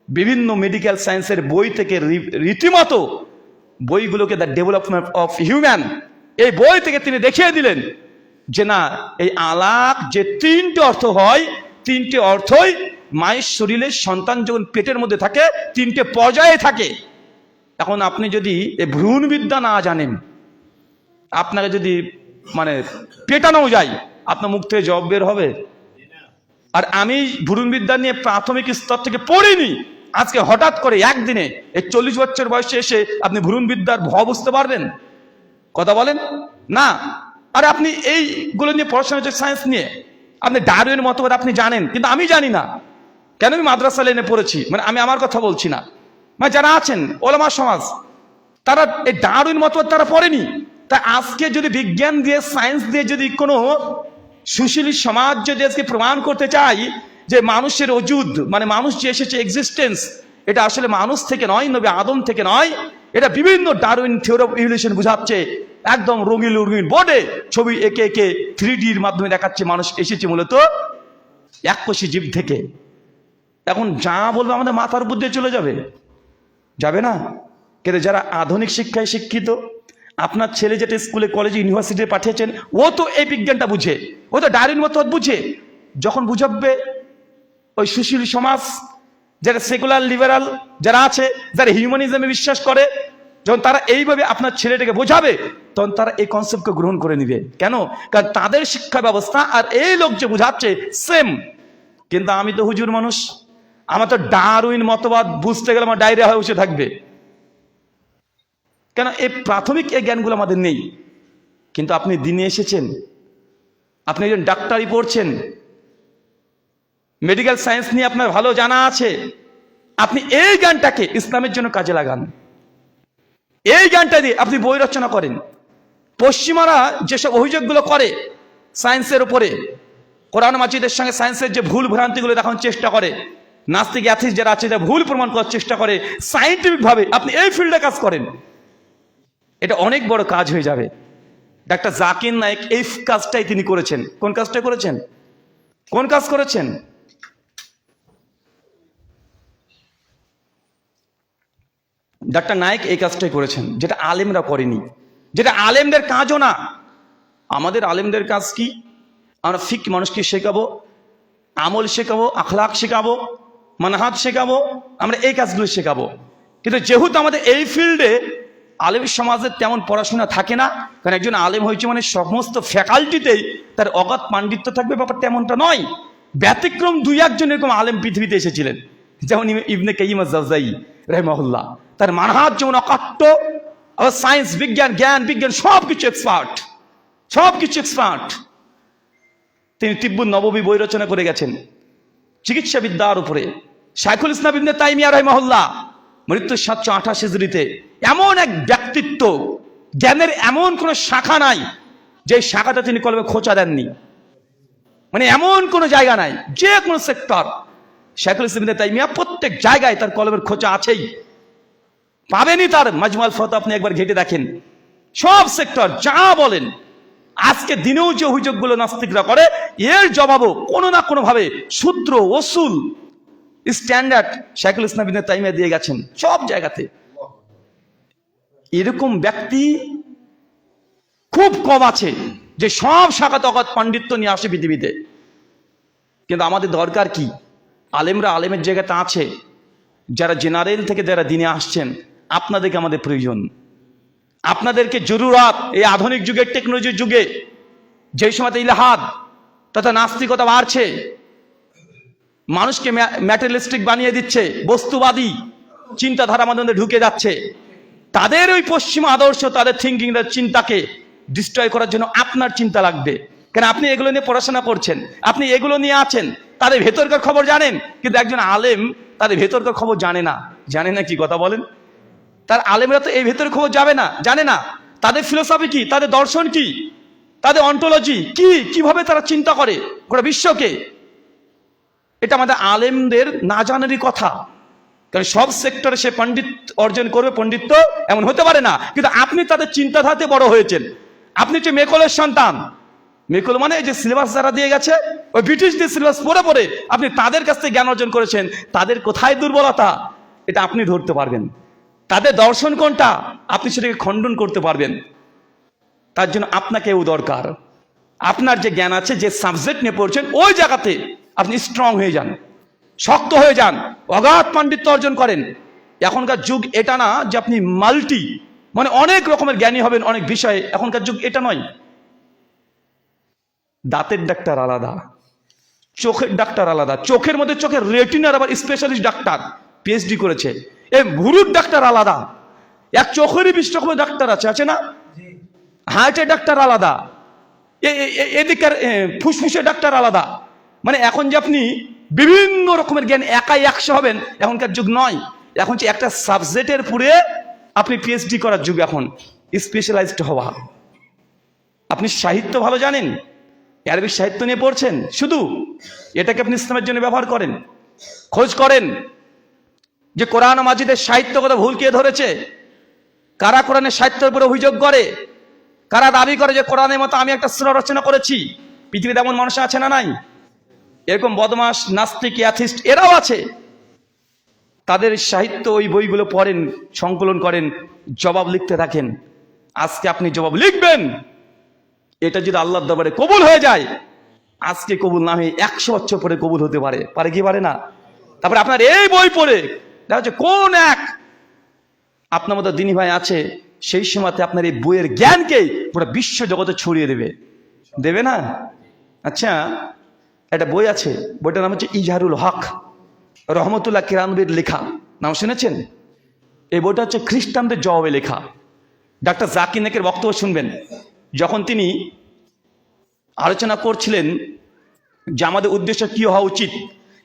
বিভিন্ন মেডিকেল সায়েন্সের বই থেকে রীতিমতো বইগুলোকে দ্য ডেভেলপমেন্ট অফ হিউম্যান, এই বই থেকে তিনি দেখিয়ে দিলেন যে না, এই আলাক যে তিনটে অর্থ হয়, তিনটে অর্থই মায়ের শরীরে সন্তান যখন পেটের মধ্যে থাকে তিনটে পর্যায়ে থাকে। এখন আপনি যদি এই ভ্রূণবিদ্যা না জানেন, আপনাকে যদি মানে পেটানো যায়, আপনার মুখ থেকে জব বের হবে? আর আমি ভ্রূণবিদ্যা নিয়ে প্রাথমিক স্তর থেকে পড়িনি, আজকে হঠাৎ করে একদিনে এই 40 বছর বয়সে এসে আপনি ভ্রূণবিদ্যার ভ বুঝতে পারবেন? কথা বলেন না। আর আপনি এইগুলো নিয়ে পড়াশোনা হচ্ছে সায়েন্স নিয়ে, আপনি ডারউইনের মতবাদ আপনি জানেন, কিন্তু আমি জানি না। কেন? আমি মাদ্রাসা লাইনে পড়েছি, মানে আমি আমার কথা বলছি না, মানে যারা আছেন ওলামা সমাজ তারা এই ডারউইন মতবাদ তারা পড়েনি। তা আজকে যদি বিজ্ঞান দিয়ে সায়েন্স দিয়ে যদি কোনো সুশীল সমাজ যদি আজকে প্রমাণ করতে চাই যে মানুষের অজুদ, মানে মানুষ যে এসেছে এক্সিস্টেন্স, এটা আসলে মানুষ থেকে নয়, নবী আদম থেকে নয়, এটা বিভিন্ন ডারউইন থিওরি অফ ইভলিউশন বুঝাচ্ছে। একদম রঙিন রঙিন বোর্ডে ছবি একে একে 3Dর মাধ্যমে দেখাচ্ছে মানুষ এসেছে মূলত এককোষী জীব থেকে। এখন যা বলবে আমাদের মাথার উপর দিয়ে চলে যাবে, যাবে না? কিন্তু যারা আধুনিক শিক্ষায় শিক্ষিত, আপনার ছেলে যেটা স্কুলে কলেজে ইউনিভার্সিটিতে পাঠিয়েছেন, ও তো এই বিজ্ঞানটা বুঝে, ও তো ডারউইন মতবাদ বুঝে। যখন বুঝাবে ওই সুশীল সমাজ, যারা সেকুলার লিবারাল যারা আছে, যারা হিউম্যানিজমে বিশ্বাস করে, যখন তারা এইভাবে আপনার ছেলেটাকে বোঝাবে, তখন তারা এই কনসেপ্টকে গ্রহণ করে নিবে। কেন? কারণ তাদের শিক্ষা ব্যবস্থা আর এই লোক যে বোঝাচ্ছে সেম। কিন্তু আমি তো হুজুর মানুষ, আমার তো ডারউইন মতবাদ বুঝতে গেলে আমার ডায়রিয়া হয়ে বসে থাকবে। কেন? এই প্রাথমিক এই জ্ঞানগুলো আমাদের নেই। কিন্তু আপনি দিনে এসেছেন, আপনি একজন ডাক্তারি পড়ছেন, মেডিকেল সায়েন্স নিয়ে আপনার ভালো জানা আছে, আপনি এই জ্ঞানটাকে ইসলামের জন্য কাজে লাগান। এই জ্ঞানটা দিয়ে আপনি বই রচনা করেন। পশ্চিমারা যেসব অভিযোগগুলো করে সায়েন্সের উপরে, কোরআন মাজিদের সঙ্গে সায়েন্সের যে ভুল ভ্রান্তিগুলো দেখানোর চেষ্টা করে, নাস্তিক অ্যাথিস্ট যারা আছে যা ভুল প্রমাণ করার চেষ্টা করে সায়েন্টিফিক ভাবে, আপনি এই ফিল্ডে কাজ করেন, এটা অনেক বড় কাজ হয়ে যাবে। ডাক্তার জাকির নায়েক এই কাজটাই তিনি করেছেন। কোন কাজটা করেছেন? কোন কাজ করেছেন? ডাক্তার নায়েক এই কাজটাই করেছেন, যেটা আলেমরা করেনি, যেটা আলেমদের কাজও না। আমাদের আলেমদের কাজ কি? আমরা ফিক মানুষকে শেখাবো, আমল শেখাবো, আখলাক শেখাবো, মানহাজ শেখাবো, আমরা এই কাজগুলো শেখাবো। কিন্তু যেহেতু আমাদের এই ফিল্ডে আলেম সমাজের তেমন পড়াশোনা থাকে না, কারণ একজন আলেম হয়েছে মানে সমস্ত ফ্যাকাল্টিতেই তার অগাধ পাণ্ডিত্য থাকবে, ব্যাপারটা এমনটা নয়। ব্যতিক্রম 2-1 এরকম আলেম পৃথিবীতে এসেছিলেন, যেমন ইবনে কাইয়িম আজ-জাওজাই রাহিমাহুল্লাহ। তার মানহাজ যেমন অকাট্য, আবার সায়েন্স, বিজ্ঞান, জ্ঞান বিজ্ঞান সবকিছু এক্সপার্ট, সবকিছু এক্সপার্ট। তিনি তিব্বুত নববী বই রচনা করে গেছেন চিকিৎসা বিদ্যার উপরে। শাইখুল ইসলাম ইবনে তাইমিয়া রাহিমাহুল্লাহ মৃত্যু 728 হিজরিতে। এমন এক ব্যক্তিত্ব, জ্ঞানের এমন কোন শাখা নাই যে শাখাটা তিনি কলমে খোঁচা দেননি, মানে এমন কোন জায়গা নাই, যে কোনো সেক্টর শাইখুল ইসলাম ইবনে তাইমিয়া প্রত্যেক জায়গায় তার কলমের খোঁচা আছেই, পাবেনই। তার মাজমুআল ফাতাওয়া আপনি একবার ঘেটে দেখেন, সব সেক্টর যা বলেন। আজকে দিনেও যে অভিযোগগুলো নাস্তিকরা করে, এর জবাবও কোনো না কোনো ভাবে সূত্র, ওসুল, স্ট্যান্ডার্ড শাইখুল ইসলাম ইবনে তাইমিয়া দিয়ে গেছেন সব জায়গাতে। এরকম ব্যক্তি খুব কম আছে যে সব শাখাতে অগাধ পাণ্ডিত্য নিয়ে আসে পৃথিবীতে। কিন্তু আমাদের দরকার কি? আলেমরা আলেমের জায়গাতে আছে, যারা জেনারেল থেকে যারা দিনে আসছেন, আপনাদেরকে আমাদের প্রয়োজন। আপনাদেরকে জরুরত এই আধুনিক যুগের টেকনোলজির যুগে, যেই সময় ইলাহাদ তথা নাস্তিকতা বাড়ছে, মানুষকে ম্যাটেরিয়ালিস্টিক বানিয়ে দিচ্ছে, বস্তুবাদী চিন্তাধারা মধ্যে ঢুকে যাচ্ছে, তাদের ওই পশ্চিম আদর্শ, তাদের থিঙ্কিং, চিন্তাকে ডিস্ট্রয় করার জন্য আপনার চিন্তা লাগবে। কেন? আপনি এগুলো নিয়ে পড়াশোনা করছেন, আপনি এগুলো নিয়ে আছেন, তাদের ভেতরকার খবর জানেন, কিন্তু একজন আলেম তাদের ভেতরকার খবর জানে না। জানে না কি কথা বলেন? তার আলেমরা তো এই ভেতরের খবর জানে না। তাদের ফিলোসফি কি, তাদের দর্শন কি, তাদের অন্টোলজি কি, কিভাবে তারা চিন্তা করে গোটা বিশ্বকে, এটা আমাদের আলেমদের না জানারই কথা। কারণ সব সেক্টরে সে পণ্ডিত অর্জন করবে, পণ্ডিত্য এমন হতে পারে না। কিন্তু আপনি তাদের চিন্তাধারাতে বড় হয়েছেন। আপনি হচ্ছে মেকলের সন্তান। মেকল মানে যে সিলেবাস যারা দিয়ে গেছে, ওই ব্রিটিশদের সিলেবাস পড়ে আপনি তাদের কাছ থেকে জ্ঞান অর্জন করেছেন। তাদের কোথায় দুর্বলতা এটা আপনি ধরতে পারবেন। তাদের দর্শন কোনটা আপনি সেটাকে খণ্ডন করতে পারবেন। তার জন্য আপনাকেও দরকার। আপনার যে জ্ঞান আছে, যে সাবজেক্ট নিয়ে পড়ছেন, ওই জায়গাতে আপনি স্ট্রং হয়ে যান, শক্ত হয়ে যান, অগাধ পাণ্ডিত্য অর্জন করেন। এখনকার যুগ এটা না যে আপনি মানে অনেক রকমের জ্ঞানী হবেন অনেক বিষয়ে। এখনকার যুগ এটা নয়। দাঁতের ডাক্তার আলাদা, চোখের ডাক্তার আলাদা, চোখের মধ্যে চোখের রেটিনার আবার স্পেশালিস্ট ডাক্তার পিএইচডি করেছে। এই ভুরুর ডাক্তার আলাদা, এক চোখেরই 20 রকমের ডাক্তার আছে না? হার্টের ডাক্তার আলাদা, এদিকের ফুসফুসের ডাক্তার আলাদা। মানে এখন যে আপনি বিভিন্ন রকমের জ্ঞান একাই 100 হবেন, এখনকার যুগ নয়। এখন যে একটা সাবজেক্টের পুরে আপনি পিএইচডি করার যুগ, এখন স্পেশালাইজড হওয়া। আপনি সাহিত্য ভালো জানেন, আরবিক সাহিত্য নিয়ে পড়ছেন, শুধু এটাকে আপনি ইসলামের জন্য ব্যবহার করেন। খোঁজ করেন যে কোরআন মাজিদের সাহিত্যগত ভুল কে ধরেছে, কারা কোরআনের সাহিত্যের উপরে অভিযোগ করে, কারা দাবি করে যে কোরআনের মতো আমি একটা সূরা রচনা করেছি। পৃথিবীতে এমন মানুষ আছে না নাই? এরকম বদমাস, নাস্তিক, অ্যাথিস্ট এরাও আছে। তাদের সাহিত্য ওই বইগুলো পড়েন, সংকলন করেন, জবাব লিখতে থাকেন। আজকে আপনি জবাব লিখবেন, এটা যদি আল্লাহর দরবারে কবুল হয়ে যায়, আজকে কবুল না হয়ে 100 বছর পরে কবুল হতে পারে কি পারে না? তারপরে আপনার এই বই পড়ে দেখা যাচ্ছে কোন এক আপনার মতো দিনী ভাই আছে, সেই সময়তে আপনার এই বইয়ের জ্ঞানকে পুরো বিশ্ব জগতে ছড়িয়ে দেবে না? আচ্ছা, একটা বই আছে, বইটার নাম হচ্ছে ইজহারুল হক, রহমতুল্লাহ কিরানবীর লেখা। নাম শুনেছেন? এই বইটা হচ্ছে খ্রিস্টানদের জবাবে লেখা। ডাক্তার জাকির নায়েকের বক্তব্য শুনবেন, যখন তিনি আলোচনা করছিলেন যে আমাদের উদ্দেশ্য কি হওয়া উচিত।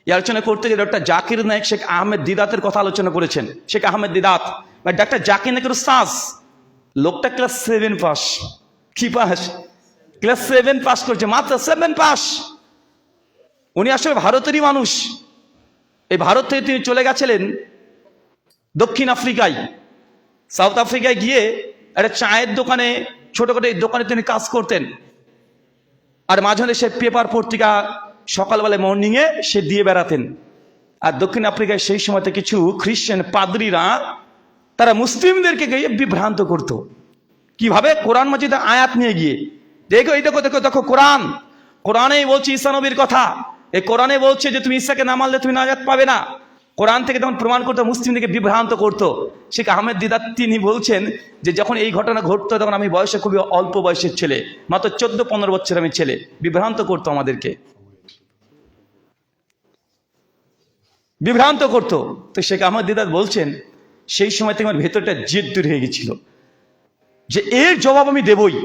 এই আলোচনা করতে গিয়ে ডক্টর জাকির নায়েক শেখ আহমেদ দিদাতের কথা আলোচনা করেছেন। শেখ আহমেদ দিদাত মানে ডাক্তার জাকির নায়েকের উস্তাদ। লোকটা ক্লাস 7 পাস। কি পাস? ক্লাস 7 পাস করেছে, মাত্র 7 পাস। উনি আসলে ভারতেরই মানুষ। এই ভারত থেকে তিনি চলে গেছিলেন দক্ষিণ আফ্রিকায়। সাউথ আফ্রিকায় গিয়ে একটা চায়ের দোকানে, ছোটখাটো এই দোকানে তিনি কাজ করতেন। আর মাঝে মাঝে সে পেপার পত্রিকা সকালবেলায় মর্নিংয়ে সে দিয়ে বেড়াতেন। আর দক্ষিণ আফ্রিকায় সেই সময়তে কিছু খ্রিস্টান পাদ্রীরা তারা মুসলিমদেরকে গিয়ে বিভ্রান্ত করত। কিভাবে? কোরআন মাজিদের আয়াত নিয়ে গিয়ে, দেখো এই দেখো কোরআনেই বলছে ঈসা নবীর কথা। এই কোরআনে বলছে যে তুমি ঈসাকে না মানলে তুমি নাজাত পাবে না। কোরআন থেকে তখন প্রমাণ করতো, মুসলিমদেরকে বিভ্রান্ত করতো। শেখ আহমেদ দিদাত তিনি বলছেন যে যখন এই ঘটনা ঘটতো তখন আমি বয়সে খুবই অল্প বয়সের ছেলে, মাত্র 14-15 বছর আমি ছেলে, বিভ্রান্ত করতো আমাদেরকে, বিভ্রান্ত করতো। তো শেখ আহমেদ দিদাত বলছেন সেই সময় থেকে আমার ভেতরটা জেদ তৈরি হয়ে গেছিল যে এর জবাব আমি দেবই।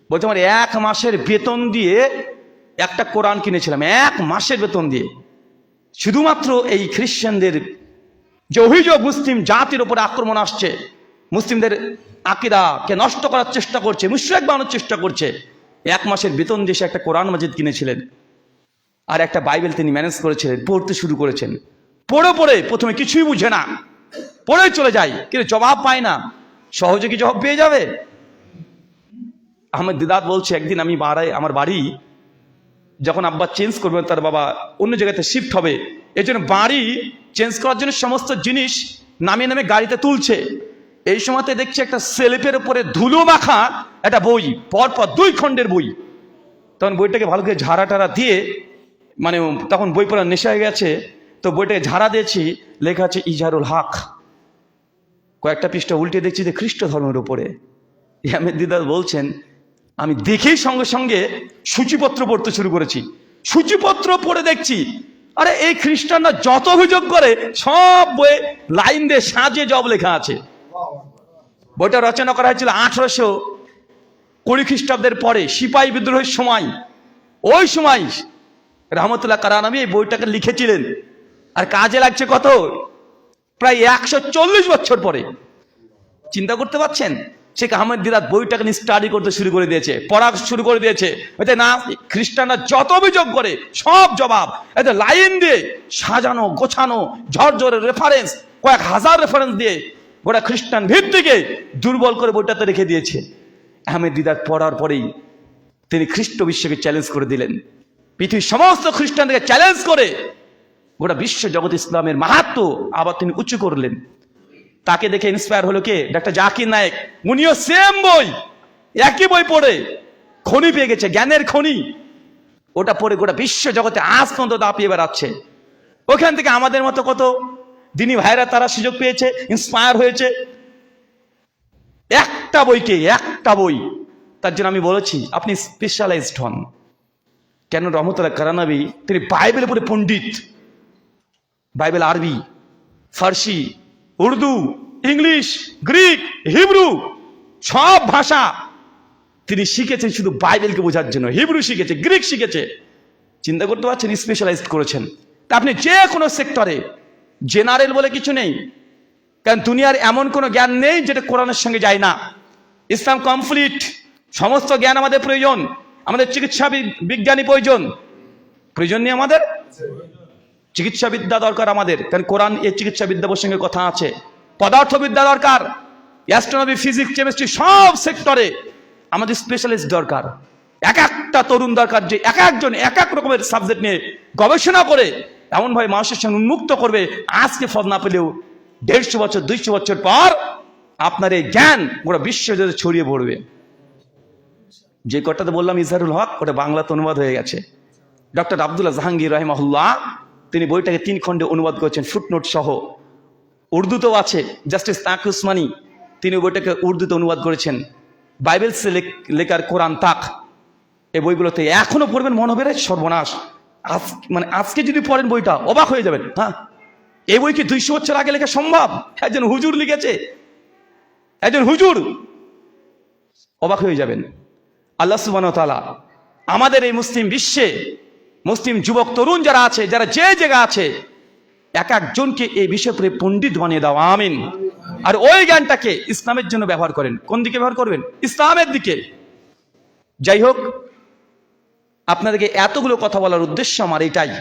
বলতে আমার 1 মাসের বেতন দিয়ে একটা কোরআন কিনেছিলাম, 1 মাসের বেতন দিয়ে, শুধুমাত্র এই খ্রিস্টানদের যে অভিযোগ মুসলিম জাতির উপরে আক্রমণ আসছে, মুসলিমদের আকীদাকে নষ্ট করার চেষ্টা করছে, মুশরিক বানানোর চেষ্টা করছে, 1 মাসের বেতন দিয়ে সে একটা কোরআন মাজিদ কিনেছিলেন। আর একটা বাইবেল তিনি ম্যানেজ করেছিলেন, পড়তে শুরু করেছেন। পড়ে প্রথমে কিছুই বুঝে না, পড়ে চলে যায়, কিন্তু জবাব পায় না। সহজে কি জবাব পেয়ে যাবে? আহমেদ দিদাত বলছে একদিন আমি আমার বাড়ি যখন আব্বা চেঞ্জ করবে, তার বাবা অন্য জায়গাতে শিফট হবে, এই জন্য বাড়ি চেঞ্জ করার জন্য সমস্ত জিনিস নামিয়ে গাড়িতে তুলছে। এই সময়তে দেখছি একটা সেলফের উপরে ধুলো মাখা একটা বই, পরপর 2 খণ্ডের বই। তখন বইটাকে ভালো করে ঝাড়া টারা দিয়ে, মানে তখন বই পড়ার নেশা হয়ে গেছে, তো বইটাকে ঝাড়া দিয়েছি, লেখা আছে ইজহারুল হক। কয়েকটা পৃষ্ঠা উল্টে দেখছি যে খ্রিস্ট ধর্মের উপরে। আহমেদ দিদাত বলছেন আমি দেখেই সঙ্গে সঙ্গে সূচিপত্র পড়তে শুরু করেছি। সূচিপত্র পড়ে দেখছি আরে এই খ্রিস্টানরা যত অভিযোগ করে সব বইয়ে লাইন দিয়ে সাজিয়ে জব লেখা আছে। বইটা রচনা করা হয়েছিল 1820 খ্রিস্টাব্দের পরে, সিপাহী বিদ্রোহের সময়। ওই সময় রহমতুল্লাহ কারানবী এই বইটাকে লিখেছিলেন, আর কাজে লাগছে কত, প্রায় 140 বছর পরে। চিন্তা করতে পারছেন? শেখ আহমেদ দিদাত বইটাকে নিয়ে স্টাডি করতে শুরু করে দিয়েছে, পড়া শুরু করে দিয়েছে। এতে না খ্রিস্টানরা যত অভিযোগ করে সব জবাব এতে লাইন দিয়ে সাজানো গোছানো, ঝরঝরে রেফারেন্স, কয়েক হাজার রেফারেন্স দিয়ে গোটা খ্রিস্টান ভিত্তিকে দুর্বল করে বইটাতে রেখে দিয়েছে। আহমেদ দিদাত পড়ার পরেই তিনি খ্রিস্ট বিশ্বকে চ্যালেঞ্জ করে দিলেন, পৃথিবীর সমস্ত খ্রিস্টানদেরকে চ্যালেঞ্জ করে গোটা বিশ্ব জগৎ ইসলামের মাহাত্ম্য আবার তিনি উঁচু করলেন। তাকে দেখে ইন্সপায়ার হলো কে? ডক্টর জাকির নায়েক। উনিও সেম বই, একই বই পড়ে খনি পেয়ে গেছে, জ্ঞানের খনি। ওটা পড়ে গোটা বিশ্ব জগতে আজ পর্যন্ত দাপিয়ে বেড়াচ্ছে। ওখান থেকে আমাদের মতো কত দিনী ভাইরা তারা সুযোগ পেয়েছে, ইন্সপায়ার হয়েছে। একটা বইকে, একটা বই, তার জন্য আমি বলেছি আপনি স্পেশালাইজড হন। কেন? রহমতুল্লাহ কারানবী তিনি বাইবেলের উপরে পণ্ডিত। বাইবেল আরবি, ফার্সি, উর্দু, ইংলিশ, গ্রিক, হিব্রু সব ভাষা তিনি শিখেছেন শুধু বাইবেলকে বোঝার জন্য। হিব্রু শিখেছে, গ্রিক শিখেছে। চিন্তা করতে পারছেন? স্পেশালাইজড করেছেন। তা আপনি যে কোনো সেক্টরে, জেনারেল বলে কিছু নেই, কারণ দুনিয়ার এমন কোনো জ্ঞান নেই যেটা কোরআনের সঙ্গে যায় না। ইসলাম কমপ্লিট, সমস্ত জ্ঞান আমাদের প্রয়োজন। আমাদের চিকিৎসা বিজ্ঞানী প্রয়োজন, প্রয়োজন নেই আমাদের? চিকিৎসা বিদ্যা দরকার আমাদের, কারণ কোরআন এই চিকিৎসা বিদ্যা প্রসঙ্গে কথা আছে। পদার্থবিদ্যা দরকার, অ্যাস্ট্রোনমি, ফিজিক্স, কেমিস্ট্রি, সব সেক্টরে আমাদের স্পেশালিস্ট দরকার। এক একটা তরুণ দরকার যে এক একজন এক এক রকমের সাবজেক্ট নিয়ে গবেষণা করে এমনভাবে মানুষের সঙ্গে উন্মুক্ত করবে, আজকে ফল না পেলেও 150 বছর 200 বছর পর আপনার এই জ্ঞান গোটা বিশ্ব জুড়ে ছড়িয়ে পড়বে। যে কথাটা বললাম ইজহারুল হক, ওটা বাংলাতে অনুবাদ হয়ে গেছে। ডক্টর আব্দুল্লাহ জাহাঙ্গীর রাহিমাহুল্লাহ তিনি বইটাকে 3 খণ্ডে অনুবাদ করেছেন, ফুটনোট সহ। উর্দুতেও আছে, জাস্টিস তাকি উসমানী তিনি বইটাকে উর্দুতে অনুবাদ করেছেন। বাইবেলসে লেখার কোরআন তাক, এই বইগুলোতে এখনো পড়বেন, মনে হবে সর্বনাশ। মানে আজকে যদি পড়েন বইটা অবাক হয়ে যাবেন। হ্যাঁ, এই বই কি 200 বছর আগে লেখা সম্ভব? একজন হুজুর লিখেছে, একজন হুজুর। অবাক হয়ে যাবেন। আল্লাহ সুবহানাহু ওয়া তাআলা আমাদের এই মুসলিম বিশ্বে মুসলিম যুবক তরুণ যারা আছে, যারা যে জায়গা আছে, এক একজনকে এই বিষয় করে পণ্ডিত বানিয়ে দাও, আমিন। আর ওই জ্ঞানটাকে ইসলামের জন্য ব্যবহার করেন। কোন দিকে ব্যবহার করবেন? ইসলামের দিকে। যাই হোক, আপনাদেরকে এতগুলো কথা বলার উদ্দেশ্য আমার এটাই,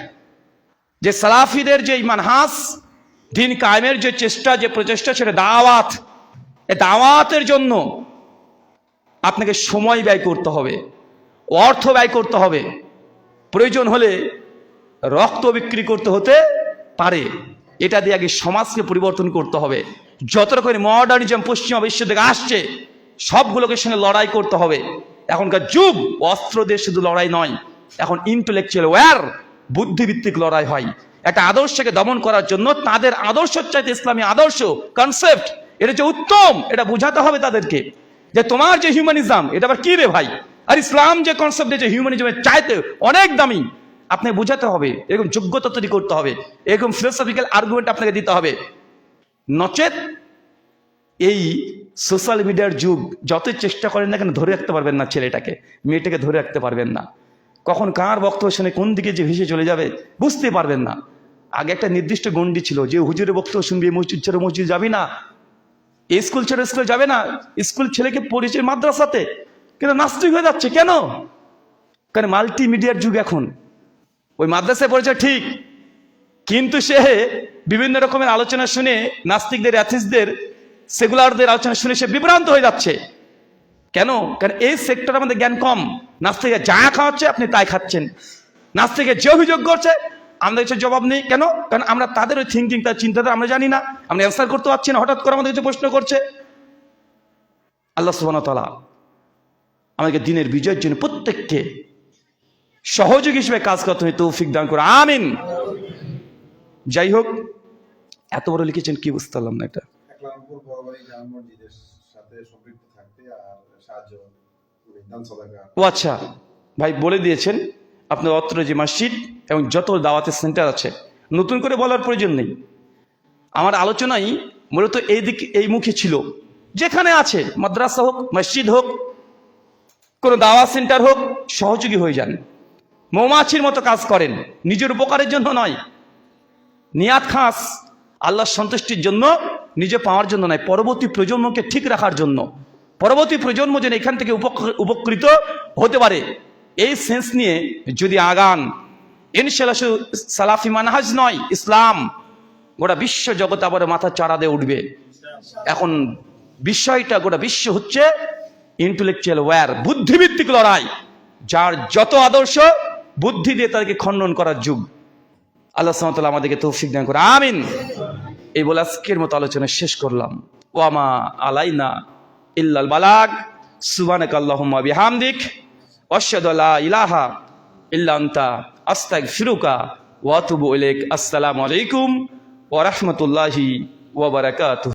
যে সালাফিদের যে মানহাজ, দিন কায়েমের যে চেষ্টা, যে প্রচেষ্টা, সেটা দাওয়াত। এই দাওয়াতের জন্য আপনাকে সময় ব্যয় করতে হবে, অর্থ ব্যয় করতে হবে, প্রয়োজন হলে রক্ত বিক্রি করতে হতে পারে। এটা দিয়ে আগে সমাজকে পরিবর্তন করতে হবে। যত রকমের মডার্নিজম পশ্চিমা বিশ্ব থেকে আসছে সবগুলোকে সঙ্গে লড়াই করতে হবে। এখনকার যুগ অস্ত্র দিয়ে শুধু লড়াই নয়, এখন ইন্টেলেকচুয়াল ওয়্যার, বুদ্ধিভিত্তিক লড়াই হয়। একটা আদর্শকে দমন করার জন্য তাদের আদর্শ চাইতে ইসলামী আদর্শ কনসেপ্ট এটা যে উত্তম, এটা বোঝাতে হবে তাদেরকে, যে তোমার যে হিউম্যানিজম এটা আবার কি রে ভাই, আর ইসলাম যে কনসেপ্ট যে হিউম্যানিজমের চাইতে অনেক দামি, আপনাকে বোঝাতে হবে। এরকম যোগ্যতা তৈরি করতে হবে, এরকম ফিলোসফিক্যাল আর্গুমেন্ট আপনাকে দিতে হবে। নচেত এই সোশ্যাল মিডিয়ার যুগ, যতই চেষ্টা করেন না কেন ধরে রাখতে পারবেন না ছেলেটাকে, মেয়েটাকে ধরে রাখতে পারবেন না। কখন কার বক্তব্য শুনে কোন দিকে যে ভেসে চলে যাবে বুঝতে পারবেন না। আগে একটা নির্দিষ্ট গণ্ডি ছিল, যে হুজুরের বক্তব্য শুনবি মসজিদ ছেড়ে মসজিদ যাবি না, স্কুল ছেড়ে স্কুলে যাবে না, স্কুল ছেলেকে পড়েছে মাদ্রাসাতে, কিন্তু নাস্তিক হয়ে যাচ্ছে কেন? কারণ মাল্টিমিডিয়ার যুগ এখন। ওই মাদ্রাসায় পড়েছে ঠিক, কিন্তু সে বিভিন্ন রকমের আলোচনা শুনে, নাস্তিকদের, অ্যাথিস্টদের, সেকুলারদের আলোচনা শুনে সে বিভ্রান্ত হয়ে যাচ্ছে। কেন? কারণ এই সেক্টরে আমাদের জ্ঞান কম। নাস্তিকে যা খাওয়াচ্ছে আপনি তাই খাচ্ছেন, নাস্তিকে যে অভিযোগ করছে আমাদের কাছে জবাব নেই। কেন? কারণ আমরা তাদের ওই থিঙ্কিং, তার চিন্তাটা আমরা জানি না, আমরা অ্যান্সার করতে পারছি না। হঠাৎ করে আমাদের কাছে প্রশ্ন করছে। আল্লাহ সুবহানাহু ওয়া তাআলা আমাদেরকে দিনের বিজয়ের জন্য প্রত্যেককে সহযোগী হিসেবে কাজ করতে হবে, তৌফিক দান করে, আমিন। যাই হোক, এত বড় লিখেছেন কি বুঝতে পারলাম না। এটা ও আচ্ছা, ভাই বলে দিয়েছেন আপনার অত্র যে মসজিদ এবং যত দাওয়াতের সেন্টার আছে, নতুন করে বলার প্রয়োজন নেই। আমার আলোচনাই মূলত এই মুখে ছিল, যেখানে আছে মাদ্রাসা হোক, মসজিদ হোক, কোনো দাওয়াত সেন্টার হোক, সহযোগী হয়ে যান। মৌমাছির মতো কাজ করেন, নিজের উপকারের জন্য নয়। নিয়াত খাস আল্লাহর সন্তুষ্টির জন্য, নিজে পাওয়ার জন্য নয়, পরবর্তী প্রজন্মকে ঠিক রাখার জন্য, পরবর্তী প্রজন্ম যেন এখান থেকে উপকৃত হতে পারে, এই সেন্স নিয়ে যদি আগান, ইনশাআল্লাহ শুধু সালাফি মানহাজ নয়, ইসলাম গোটা বিশ্ব জগৎ আবার মাথা চাড়া দিয়ে উঠবে। এখন বিষয়টা গোটা বিশ্ব হচ্ছে ইন্টেলেকচুয়াল ওয়্যার, বুদ্ধিভিত্তিক লড়াই, যার যত আদর্শ বুদ্ধি দিয়ে তাদেরকে খণ্ডন করার যুগ। আল্লাহ সুবহানাহু ওয়া তাআলা আমাদেরকে তৌফিক দান করে, আমিন। এই বলে আজকের মতো আলোচনা শেষ করলাম। ওয়ামা আলাইনা ইল্লাল বালাগ। সুবহানাকা আল্লাহুম্মা বিহামদিক আশহাদু আল্লা ইলাহা ইল্লা আনতা আস্তাগফিরুকা ওয়া আতুবু ইলাইক। আসসালামু আলাইকুম ওয়া রাহমাতুল্লাহি ওয়া বারাকাতুহু।